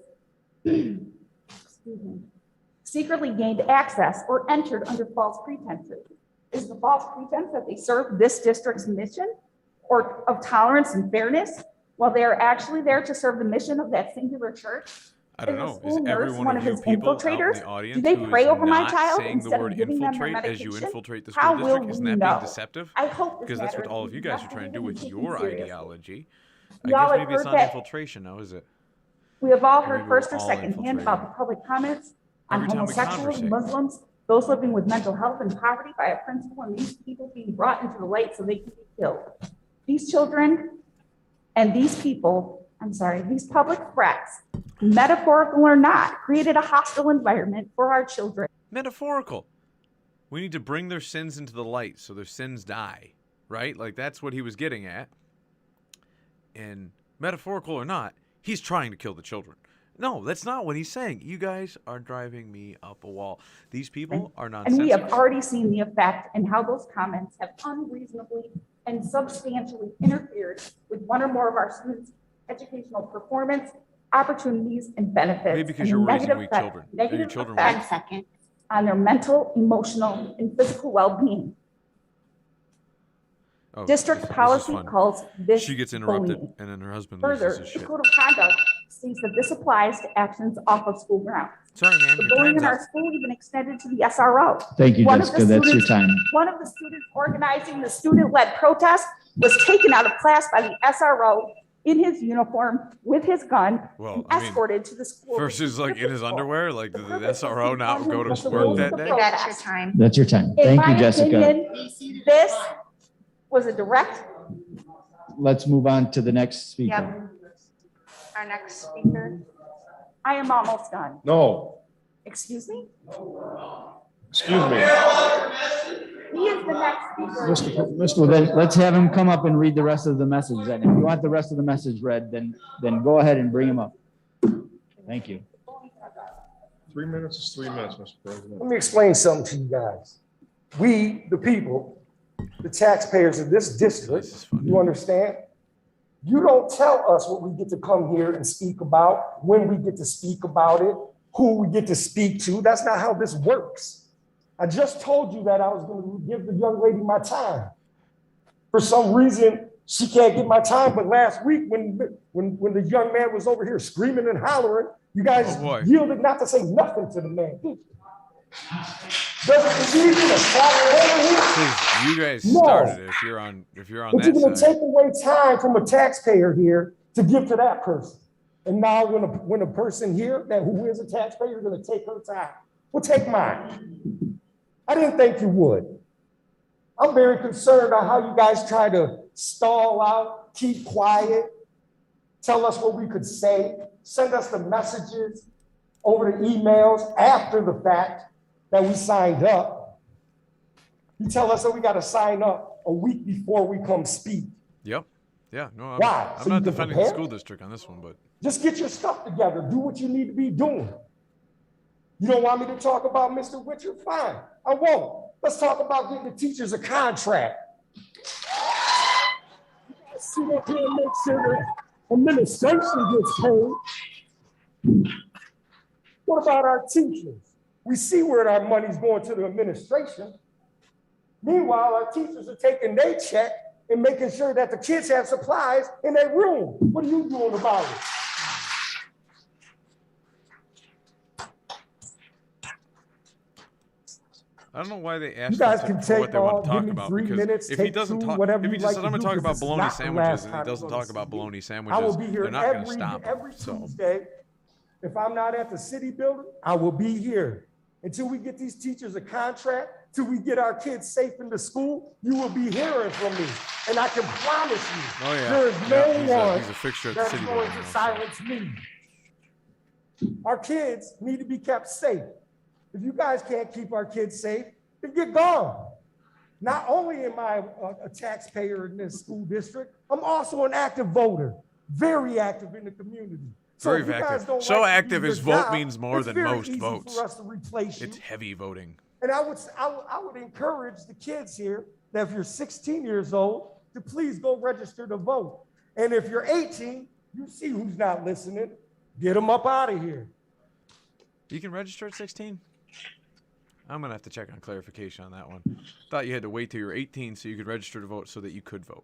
secretly gained access or entered under false pretenses. Is the false pretense that they serve this district's mission or of tolerance and fairness, while they are actually there to serve the mission of that singular church? I don't Is the know. Is school every nurse one one of of you his people out in infiltrators? the audience Do they who pray is over my not child saying the instead word of giving them their infiltrate as you medication? infiltrate the How school will district? Isn't we that know? being deceptive? I hope this Because that's what matter all is of you guys are trying to do with taken your seriously. ideology. I Y'all guess have maybe it's heard not that- infiltration now, is it? We have all Maybe heard we're first or all second hand about the public comments on Every time we homosexuals, conversate. Muslims, those living with mental health and poverty by a principal, and these people being brought into the light so they can be killed. These children and these people, these public threats, metaphorical or not, created a hostile environment for our children. Metaphorical. We need to bring their sins into the light so their sins die, right? Like that's what he was getting at. And metaphorical or not, he's trying to kill the children. No, that's not what he's saying. You guys are driving me up a wall. These people are And we nonsensical. have already seen the effect and how those comments have unreasonably and substantially interfered with one or more of our students' educational performance, opportunities, and benefits. Maybe because and you're the raising negative weak effect- children. Are negative your children effect weak? Second. on their mental, emotional, and physical well-being. Oh, District this is policy fun. calls this She gets interrupted, bullying. and then her husband Further, loses his the shit. code of conduct states that this applies to actions off of school grounds. Sorry, man. The Your bullying time's in our up. school even extended to the SRO. Thank you, One of the Jessica. That's your students- time. One of the students organizing the student-led protest was taken out of class by the SRO in his uniform with his gun, Well, and I mean, escorted to the school. versus like in his underwear, like The the purpose SRO was not to go fund to him work with that the day. protest. That's your time. That's your time. In Thank my you, Jessica. opinion, this was a direct. Let's move on to the next speaker. Yep. Our next speaker. I am almost done. No, Excuse me? excuse me. He is the next speaker. Well, then let's have him come up and read the rest of the message. Then if you want the rest of the message read, then go ahead and bring him up. Thank you. 3 minutes is 3 minutes, Mr. President. Let me explain something to you guys. We, the people, the taxpayers of this district. You understand? You don't tell us what we get to come here and speak about, when we get to speak about it, who we get to speak to. That's not how this works. I just told you that I was going to give the young lady my time. For some reason, she can't get my time, but last week when the young man was over here screaming and hollering, you guys yielded not to say nothing to the man. Is he even a taxpayer here? You guys started it. If you're on But that you're going to side. take away time from a taxpayer here to give to that person. And now when a person here who is a taxpayer, you're going to take her time. Well, take mine. I didn't think you would. I'm very concerned about how you guys try to stall out, keep quiet, tell us what we could say, send us the messages over the emails after the fact that we signed up. You tell us that we got to sign up a week before we come speak. Yep. Yeah. No, Why? I'm So not you can defending the prepare? school district on this one, but Just get your stuff together. Do what you need to be doing. You don't want me to talk about Mr. Witcher? Fine, I won't. Let's talk about getting the teachers a contract. Sit up here and make sure that administration gets paid. What about our teachers? We see where our money's going to the administration. Meanwhile, our teachers are taking their check and making sure that the kids have supplies in their room. What are you doing about it? I don't know why they You asked guys him can for what take they want to give talk me about. 3 Because minutes, if he take doesn't 2, talk, whatever if he you just like said, to I'm going to do, talk about because this is bologna not the sandwiches, last and he time doesn't you're talk gonna about see bologna me. sandwiches, I will be here they're not going to every stop him. So Tuesday. If I'm not at the city building, I will be here. Until we get these teachers a contract, till we get our kids safe into school, you will be hearing from me. And I can promise you, Oh, yeah. there is no He's a fixture at the that's city going building. to silence me. Our kids need to be kept safe. If you guys can't keep our kids safe, then get gone. Not only am I a taxpayer in this school district, I'm also an active voter, very active in the community. So Very if you guys active. don't So like to do active your his vote job, means more it's than very most easy votes. for us to replace you. It's heavy voting. And I would encourage the kids here that if you're 16 years old, to please go register to vote. And if you're 18, you see who's not listening, get them up out of here. You can register at 16? I'm going to have to check on clarification on that one. Thought you had to wait till you're 18 so you could register to vote so that you could vote.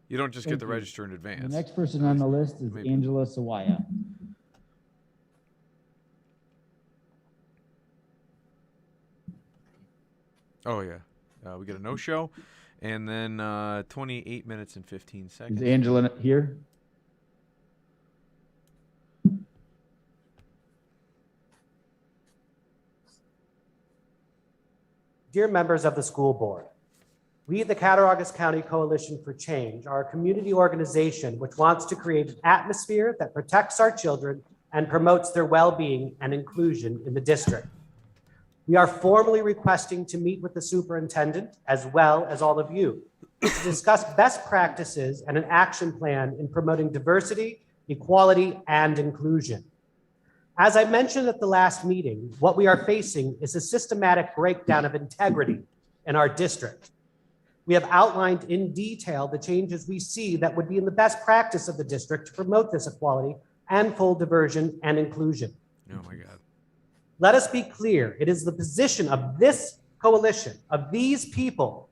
You don't just get Thank to you. register in advance. The next person on the list is Maybe. Angela Sawaya. Oh, yeah. We get a no-show, and then 28 minutes and 15 seconds. Is Angela here? Dear members of the school board, we, the Cattaraugus County Coalition for Change, are a community organization which wants to create an atmosphere that protects our children and promotes their well-being and inclusion in the district. We are formally requesting to meet with the superintendent as well as all of you to discuss best practices and an action plan in promoting diversity, equality, and inclusion. As I mentioned at the last meeting, what we are facing is a systematic breakdown of integrity in our district. We have outlined in detail the changes we see that would be in the best practice of the district to promote this equality and full diversion and inclusion. Oh, my God. Let us be clear, it is the position of this coalition, of these people,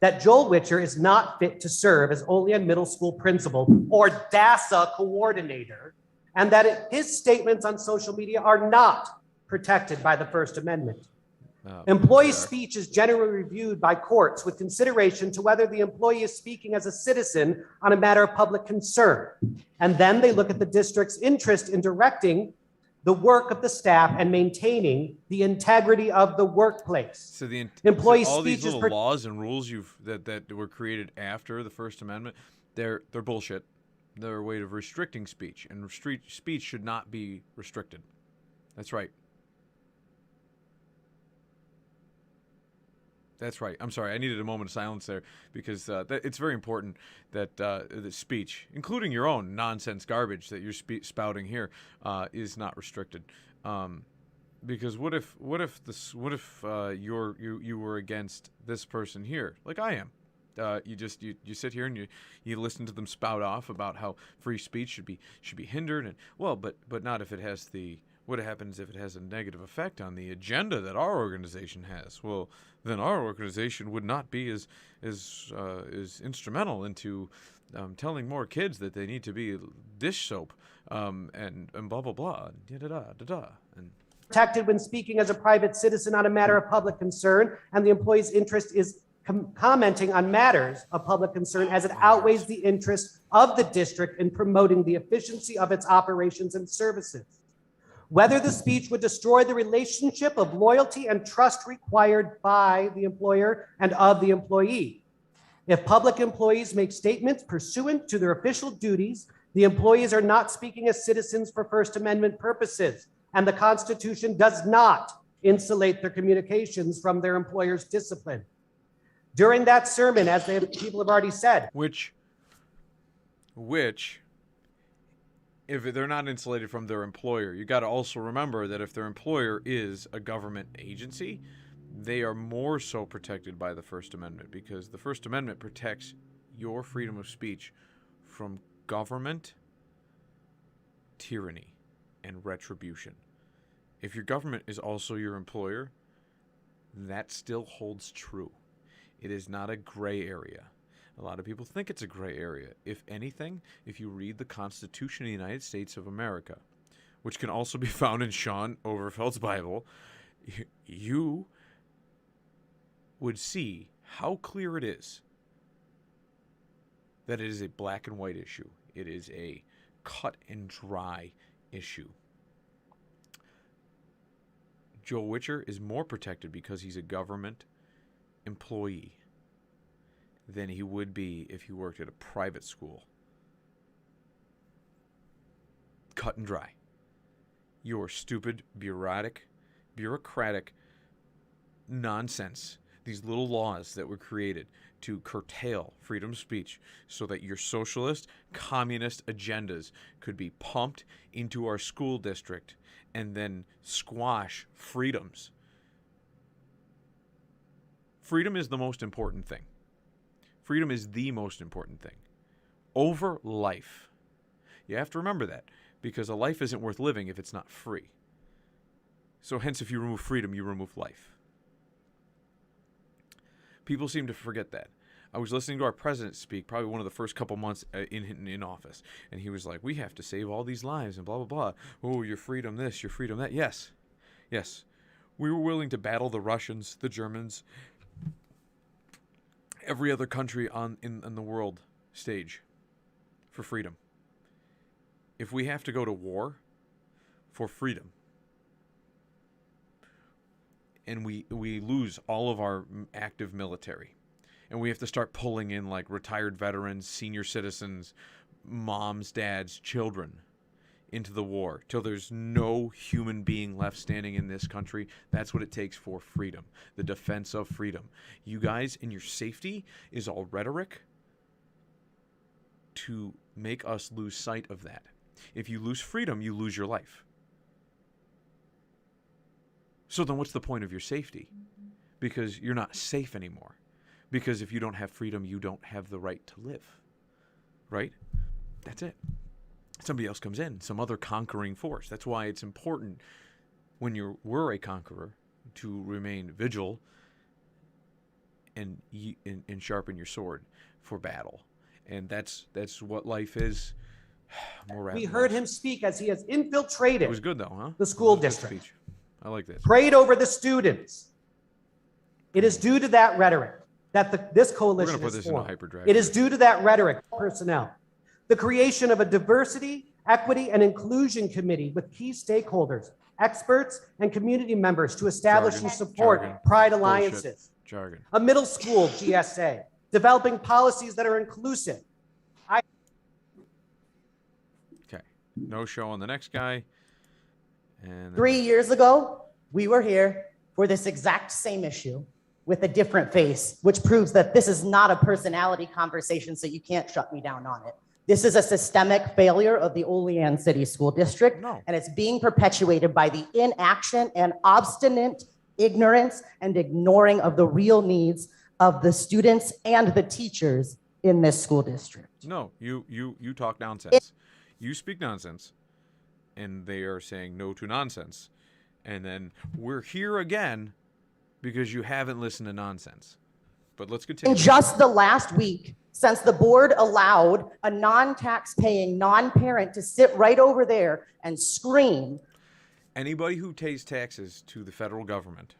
that Joel Witcher is not fit to serve as Olean Middle School principal or DASA coordinator, and that his statements on social media are not protected by the First Amendment. Employee speech is generally reviewed by courts with consideration to whether the employee is speaking as a citizen on a matter of public concern. And then they look at the district's interest in directing the work of the staff and maintaining the integrity of the workplace. So the employee all speech these is little laws and rules that were created after the First Amendment, they're bullshit. They're a way of restricting speech, and speech should not be restricted. That's right. That's right. I'm sorry. I needed a moment of silence there because it's very important that the speech, including your own nonsense garbage that you're spouting here, is not restricted. Because what if you were against this person here, like I am? You sit here and you listen to them spout off about how free speech should be hindered, and well, but not if it has what happens if it has a negative effect on the agenda that our organization has. Well, then our organization would not be as instrumental into telling more kids that they need to be dish soap and blah blah blah, da da da da da. And protected when speaking as a private citizen on a matter of public concern, and the employee's interest is commenting on matters of public concern as it outweighs the interest of the district in promoting the efficiency of its operations and services. Whether the speech would destroy the relationship of loyalty and trust required by the employer and of the employee. If public employees make statements pursuant to their official duties, the employees are not speaking as citizens for First Amendment purposes, and the Constitution does not insulate their communications from their employer's discipline. During that sermon, as people have already said, which, if they're not insulated from their employer, you got to also remember that if their employer is a government agency, they are more so protected by the First Amendment, because the First Amendment protects your freedom of speech from government tyranny and retribution. If your government is also your employer, that still holds true. It is not a gray area. A lot of people think it's a gray area. If anything, if you read the Constitution of the United States of America, which can also be found in Sean Overfeld's Bible, you would see how clear it is that it is a black and white issue. It is a cut and dry issue. Joe Witcher is more protected because he's a government employee than he would be if he worked at a private school. Cut and dry. Your stupid, bureaucratic nonsense, these little laws that were created to curtail freedom of speech so that your socialist, communist agendas could be pumped into our school district and then squash freedoms. Freedom is the most important thing. Freedom is the most important thing. Over life. You have to remember that, because a life isn't worth living if it's not free. So hence, if you remove freedom, you remove life. People seem to forget that. I was listening to our president speak, probably one of the first couple months in office, and he was like, we have to save all these lives and blah, blah, blah. Oh, your freedom this, your freedom that. Yes. We were willing to battle the Russians, the Germans, every other country in the world stage for freedom. If we have to go to war for freedom, and we lose all of our active military, and we have to start pulling in like retired veterans, senior citizens, moms, dads, children into the war till there's no human being left standing in this country, that's what it takes for freedom, the defense of freedom. You guys and your safety is all rhetoric to make us lose sight of that. If you lose freedom, you lose your life. So then what's the point of your safety? Because you're not safe anymore. Because if you don't have freedom, you don't have the right to live. Right? That's it. Somebody else comes in, some other conquering force. That's why it's important when you were a conqueror to remain vigilant and sharpen your sword for battle. And that's what life is. We heard him speak as he has infiltrated. It was good though, huh? The school district. Speech. I like that. Prayed over the students. It is due to that rhetoric that this coalition is formed. It is due to that rhetoric, personnel. The creation of a diversity, equity, and inclusion committee with key stakeholders, experts, and community members to establish and support Pride Alliances. Jargon. A middle school GSA, developing policies that are inclusive. Okay. No show on the next guy. And 3 years ago, we were here for this exact same issue with a different face, which proves that this is not a personality conversation, so you can't shut me down on it. This is a systemic failure of the Olean City School District, and it's being perpetuated by the inaction and obstinate ignorance and ignoring of the real needs of the students and the teachers in this school district. No, you talk nonsense. You speak nonsense, and they are saying no to nonsense. And then we're here again because you haven't listened to nonsense. But let's continue. In just the last week, since the board allowed a non-tax-paying, non-parent to sit right over there and scream. Anybody who pays taxes to the federal government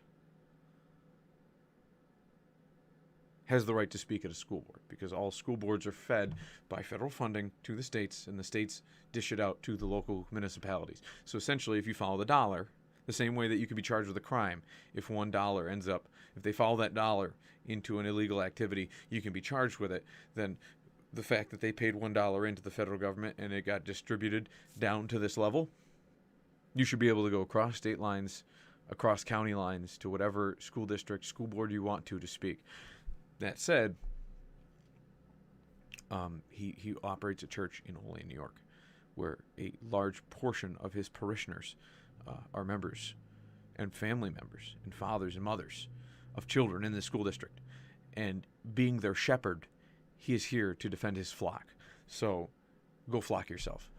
has the right to speak at a school board, because all school boards are fed by federal funding to the states, and the states dish it out to the local municipalities. So essentially, if you follow the dollar, the same way that you could be charged with a crime, if $1 ends up, if they follow that dollar into an illegal activity, you can be charged with it. Then the fact that they paid $1 into the federal government and it got distributed down to this level, you should be able to go across state lines, across county lines, to whatever school district, school board you want to speak. That said, he operates a church in Olean, New York, where a large portion of his parishioners are members and family members and fathers and mothers of children in the school district. And being their shepherd, he is here to defend his flock. So go flock yourself.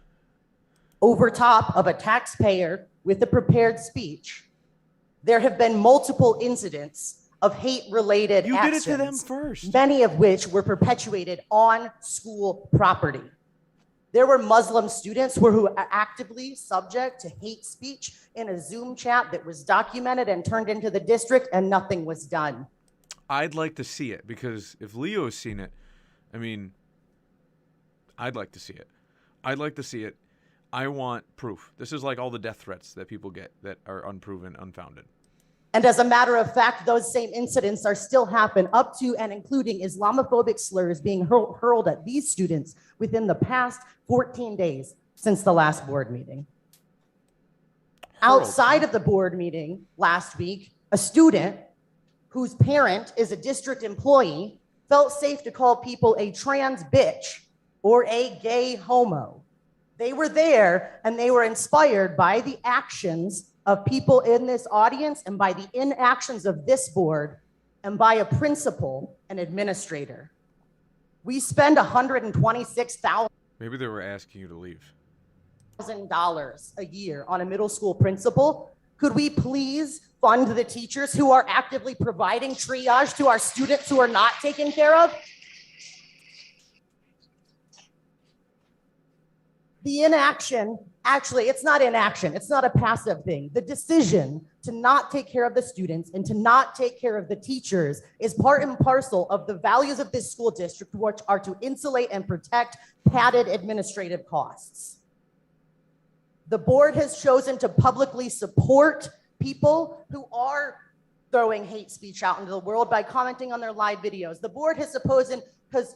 Over top of a taxpayer with a prepared speech, there have been multiple incidents of hate-related actions. You did it to them first. Many of which were perpetuated on school property. There were Muslim students who are actively subject to hate speech in a Zoom chat that was documented and turned into the district, and nothing was done. I'd like to see it, because if Leo's seen it, I mean, I'd like to see it. I'd like to see it. I want proof. This is like all the death threats that people get that are unproven, unfounded. And as a matter of fact, those same incidents are still happen up to and including Islamophobic slurs being hurled at these students within the past 14 days since the last board meeting. Outside of the board meeting last week, a student whose parent is a district employee felt safe to call people a trans bitch or a gay homo. They were there and they were inspired by the actions of people in this audience and by the inactions of this board and by a principal and administrator. We spend $126,000 Maybe they were asking you to leave. a year on a middle school principal. Could we please fund the teachers who are actively providing triage to our students who are not taken care of? The inaction, actually, it's not inaction. It's not a passive thing. The decision to not take care of the students and to not take care of the teachers is part and parcel of the values of this school district, which are to insulate and protect padded administrative costs. The board has chosen to publicly support people who are throwing hate speech out into the world by commenting on their live videos. The board has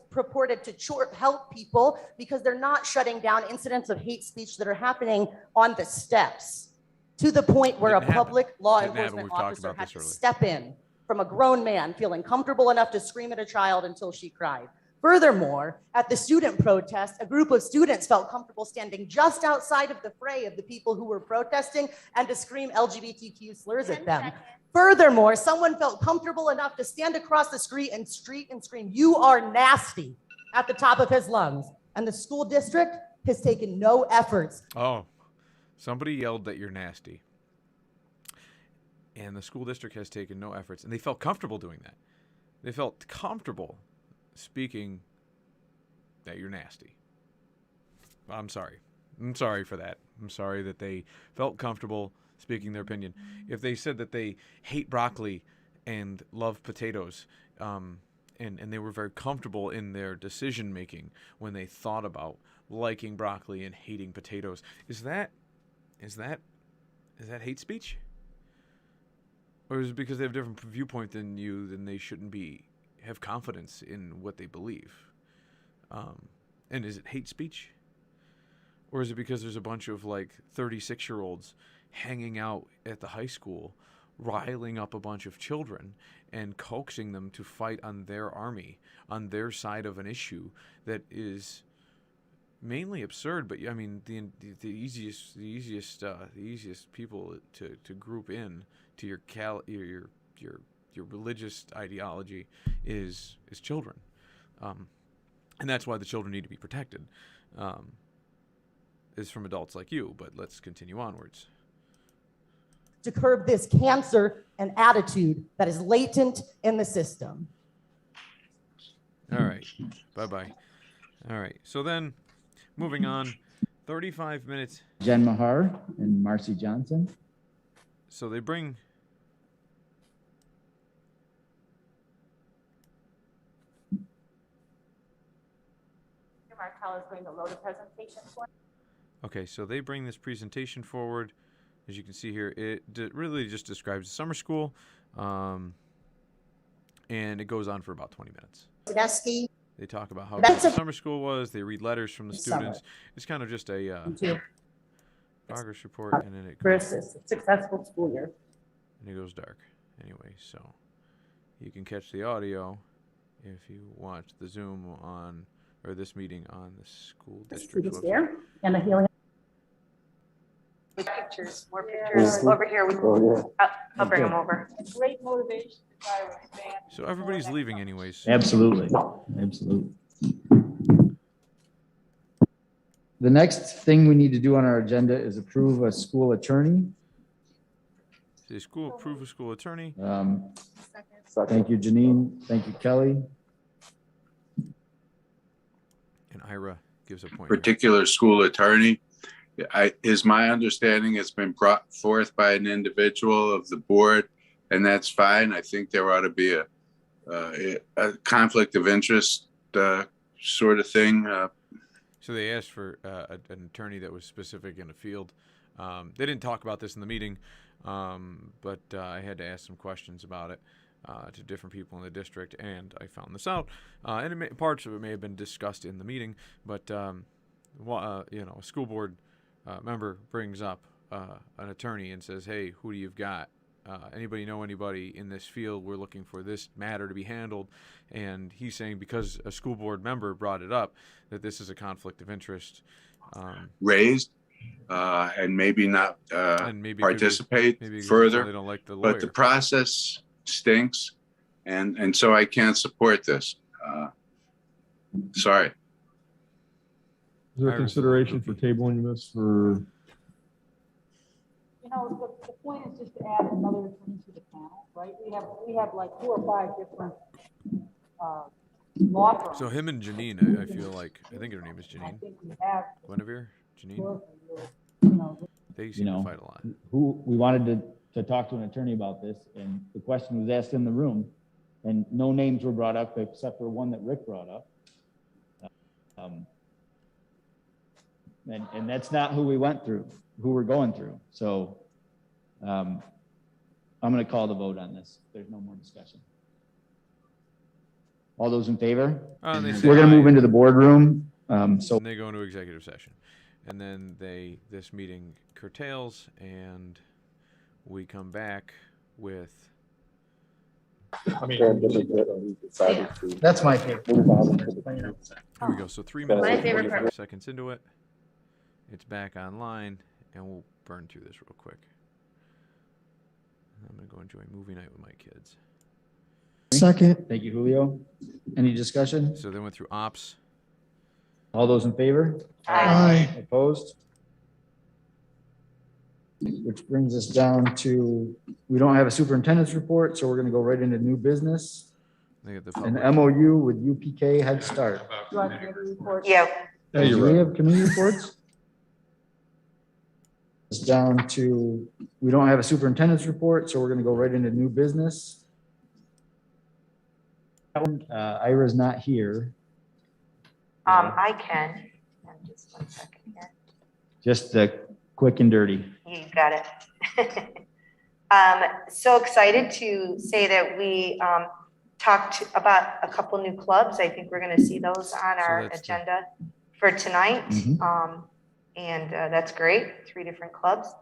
purported to help people because they're not shutting down incidents of hate speech that are happening on the steps, to the point where a public law enforcement officer had to step in from a grown man feeling comfortable enough to scream at a child until she cried. Furthermore, at the student protest, a group of students felt comfortable standing just outside of the fray of the people who were protesting and to scream LGBTQ slurs at them. Furthermore, someone felt comfortable enough to stand across the street and scream, "You are nasty," at the top of his lungs. And the school district has taken no efforts. Oh, somebody yelled that you're nasty. And the school district has taken no efforts. And they felt comfortable doing that. They felt comfortable speaking that you're nasty. I'm sorry. I'm sorry for that. I'm sorry that they felt comfortable speaking their opinion. If they said that they hate broccoli and love potatoes, and they were very comfortable in their decision making when they thought about liking broccoli and hating potatoes, is that hate speech? Or is it because they have a different viewpoint than you, then they shouldn't have confidence in what they believe? And is it hate speech? Or is it because there's a bunch of 36-year-olds hanging out at the high school, riling up a bunch of children and coaxing them to fight on their army, on their side of an issue that is mainly absurd? But I mean, the easiest people to group in to your your religious ideology is children, and that's why the children need to be protected. Is from adults like you, but let's continue onwards. To curb this cancer and attitude that is latent in the system. All right, bye-bye. All right, so then moving on, 35 minutes. Jen Mahar and Marcy Johnson. So they bring Martell is going to load a presentation for. Okay, so they bring this presentation forward. As you can see here, it really just describes the summer school, and it goes on for about 20 minutes. Tedeschi. They talk about how great the summer school was. They read letters from the students. It's kind of just a progress report, and then it goes, Successful school year. and it goes dark. Anyway, so you can catch the audio if you watch the Zoom on, or this meeting on the school district's website. There and the healing. Pictures, more pictures over here. I'll bring them over. Great motivation. So everybody's leaving anyways. Absolutely, absolutely. The next thing we need to do on our agenda is approve a school attorney. The school approve a school attorney. Thank you, Janine. Thank you, Kelly. And Ira gives a point. Particular school attorney. Is my understanding it's been brought forth by an individual of the board, and that's fine. I think there ought to be a conflict of interest sort of thing. So they asked for an attorney that was specific in a field. They didn't talk about this in the meeting, but I had to ask some questions about it to different people in the district, and I found this out. And parts of it may have been discussed in the meeting, but a school board member brings up an attorney and says, "Hey, who do you've got? Anybody know anybody in this field? We're looking for this matter to be handled." And he's saying because a school board member brought it up that this is a conflict of interest Raised and maybe not and maybe participate maybe further. they don't like the lawyer. But the process stinks, and so I can't support this. Sorry. Is there consideration for tabling this for? You know, the point is just to add another attorney to the panel, right? We have like 4 or 5 different law firms. So him and Janine, I feel like, I think her name is I Janine. think we have. Guinevere? Janine? You know, They seem to fight a lot. Who we wanted to talk to an attorney about this, and the question was asked in the room, and no names were brought up except for one that Rick brought up. And that's not who we went through, who we're going through. So I'm going to call the vote on this. There's no more discussion. All those in favor? We're going to move into the boardroom. And they go into executive session. And then this meeting curtails, and we come back with. That's my favorite. Here we go. So 3 minutes and 45 seconds into it. It's back online, and we'll burn through this real quick. I'm going to go enjoy movie night with my kids. Second. Thank you, Julio. Any discussion? So they went through ops. All those in favor? Aye. Opposed? Which brings us down to, we don't have a superintendent's report, so we're going to go right into new business. They get the An public. MOU with UPK Head Start. you want to report? Do you're we right. have committee reports? It's down to, we don't have a superintendent's report, so we're going to go right into new business. Ira's not here. I can. Just 1 second here. Just quick and dirty. You got it. So excited to say that we talked about a couple new clubs. I think we're going to see those on our that's agenda for tonight. Mhm. And that's great. 3 different clubs.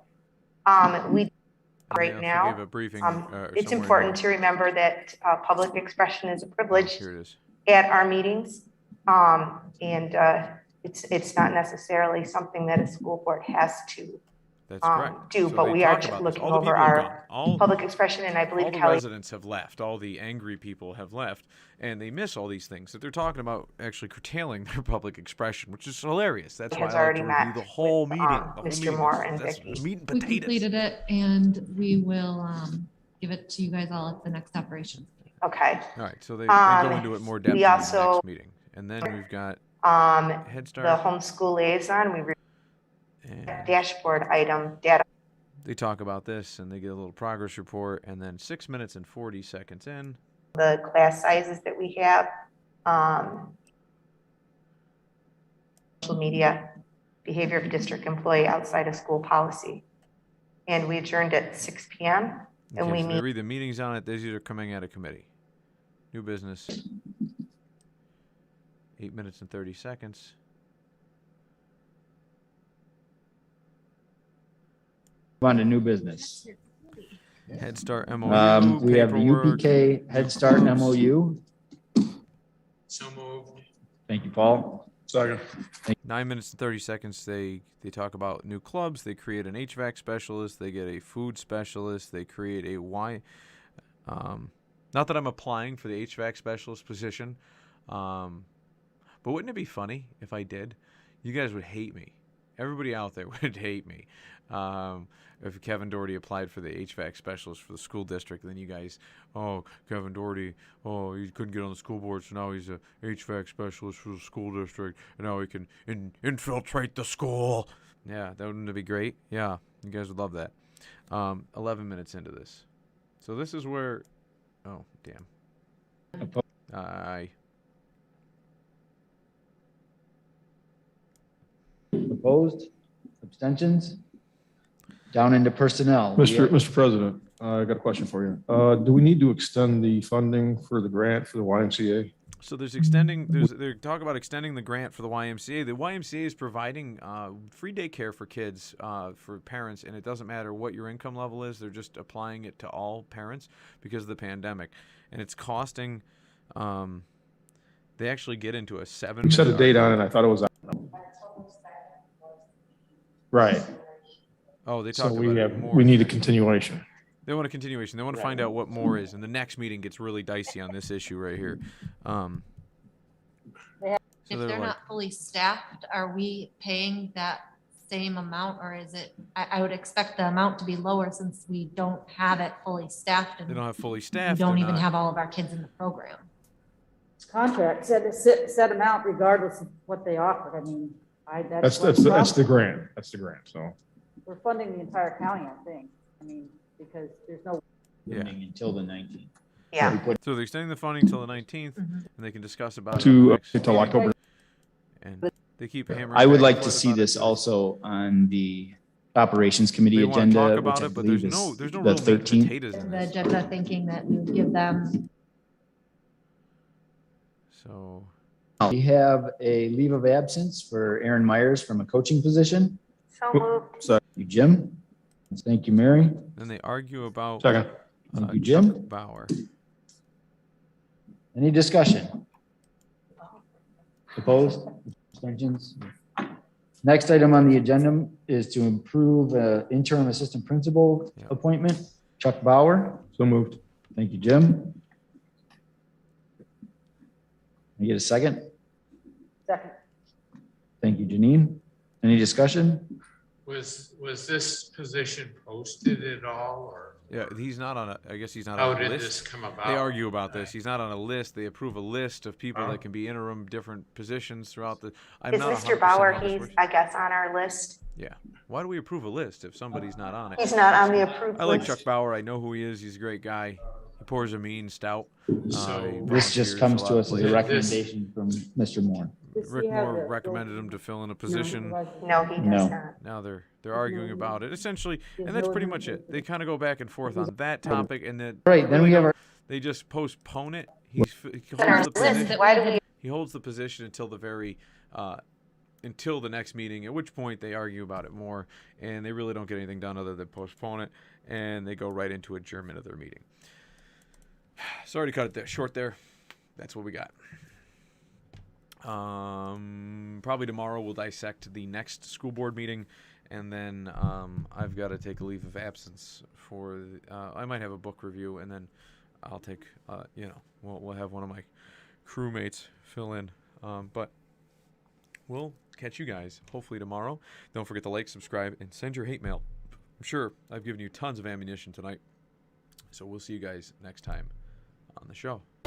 We They right also now. gave a briefing, It's somewhere important in to remember that public expression is a here. privilege Here it is. at our meetings. And it's not necessarily something that a school board has to That's correct. do, So but they we are talk about this. looking All the over people have gone. our All public expression, and I believe all the Kelly. residents have left. All the angry people have left, and they miss all these things that they're talking about actually curtailing their public expression, which is hilarious. That's why has I like already to review met the whole with, meeting. The whole Mr. meeting. Moore and That's Vicky. meat and We potatoes. completed it and we will give it to you guys all at the next operations. Okay. All right, so they go into it more depth we in the also, next meeting, and then we've got Head the Start. homeschool liaison, we And dashboard item data. they talk about this, and they get a little progress report, and then 6 minutes and 40 seconds in. The class sizes that we have, social media, behavior of district employee outside of school policy. And we adjourned at 6 p.m. and Okay, we so they meet. read the meetings on it. These are coming out of committee. New business. 8 minutes and 30 seconds. Move on to new business. Head Start MOU. We have the paperwork. UPK Head Start MOU. So moved. Thank you, Paul. Second. 9 minutes and 30 seconds. They talk about new clubs. They create an HVAC specialist. They get a food specialist. They create a not that I'm applying for the HVAC specialist position, but wouldn't it be funny if I did? You guys would hate me. Everybody out there would hate me. If Kevin Doherty applied for the HVAC specialist for the school district, then you guys, oh, Kevin Doherty, oh, he couldn't get on the school board, so now he's a HVAC specialist for the school district, and now he can infiltrate the school. Yeah, that wouldn't be great? Yeah, you guys would love that. 11 minutes into this. So this is where, oh, damn. Aye. Opposed? Abstentions? Down into personnel. We have- Mr. President, I got a question for you. Do we need to extend the funding for the grant for the YMCA? So they talk about extending the grant for the YMCA. The YMCA is providing free daycare for kids, for parents, and it doesn't matter what your income level is. They're just applying it to all parents because of the pandemic, and it's costing. They actually get into a 7. You set a date on it. I thought it was. Right. Oh, they So talk about it more. we need a continuation. They want a continuation. They want to find out what more is, and the next meeting gets really dicey on this issue right here. If they're not fully staffed, are we paying that same amount, or is it, I would expect the amount to be lower since we don't have it fully staffed. They don't have fully We staffed. don't they're even not- have all of our kids in the program. Contract said a set amount regardless of what they offered. I mean, That's the grant. That's the grant. So We're funding the entire county, I think. I mean, because there's no. Yeah. Until the 19th. Yeah. So they're extending the funding until the 19th, and they can discuss about it to next until October. And they keep hammering. I would back like and to forth see about this it. also on the Operations Committee They want to agenda, talk which about I it, but believe there's is no the real meat and 13th. potatoes in The this. agenda thinking that we would give them. So We have a leave of absence for Aaron Myers from a coaching position. So moved. Thank you, Jim. Thank you, Mary. then they argue about Second. Thank you, Jim. Chuck Bauer. Any discussion? Opposed? Abstentions? Next item on the agenda is to improve interim assistant principal Yeah. appointment, Chuck Bauer. So moved. Thank you, Jim. Can I get a second? Second. Thank you, Janine. Any discussion? Was this position posted at all, or Yeah, he's not on a. I guess he's not how on a did list. this come about? They argue about this. He's not on a list. They approve a list of people that can be interim, different positions throughout the. I'm Is not Mr. 100% Bauer, how this he's, works. I guess, on our list? Yeah. Why do we approve a list if somebody's not on it? He's not on the approved I like list. Chuck Bauer. I know who he is. He's a great guy. He pours a mean stout. So- This just volunteers comes a to lot us of as a places. recommendation from Mr. Moore. Rick Moore recommended him to fill in a position. No, he does No. not. Now they're arguing about it essentially, and that's pretty much it. They kind of go back and forth on that topic, and then Right, then we have our, they just postpone it. He holds our the list. position. Why do we? He holds the position until the very until the next meeting, at which point they argue about it more, and they really don't get anything done other than postpone it, and they go right into adjournment of their meeting. Sorry to cut it there, short there. That's what we got. Probably tomorrow we'll dissect the next school board meeting and then I've got to take a leave of absence for. I might have a book review, and then I'll take. We'll have one of my crewmates fill in. But we'll catch you guys hopefully tomorrow. Don't forget to like, subscribe, and send your hate mail. I'm sure I've given you tons of ammunition tonight. So we'll see you guys next time on the show.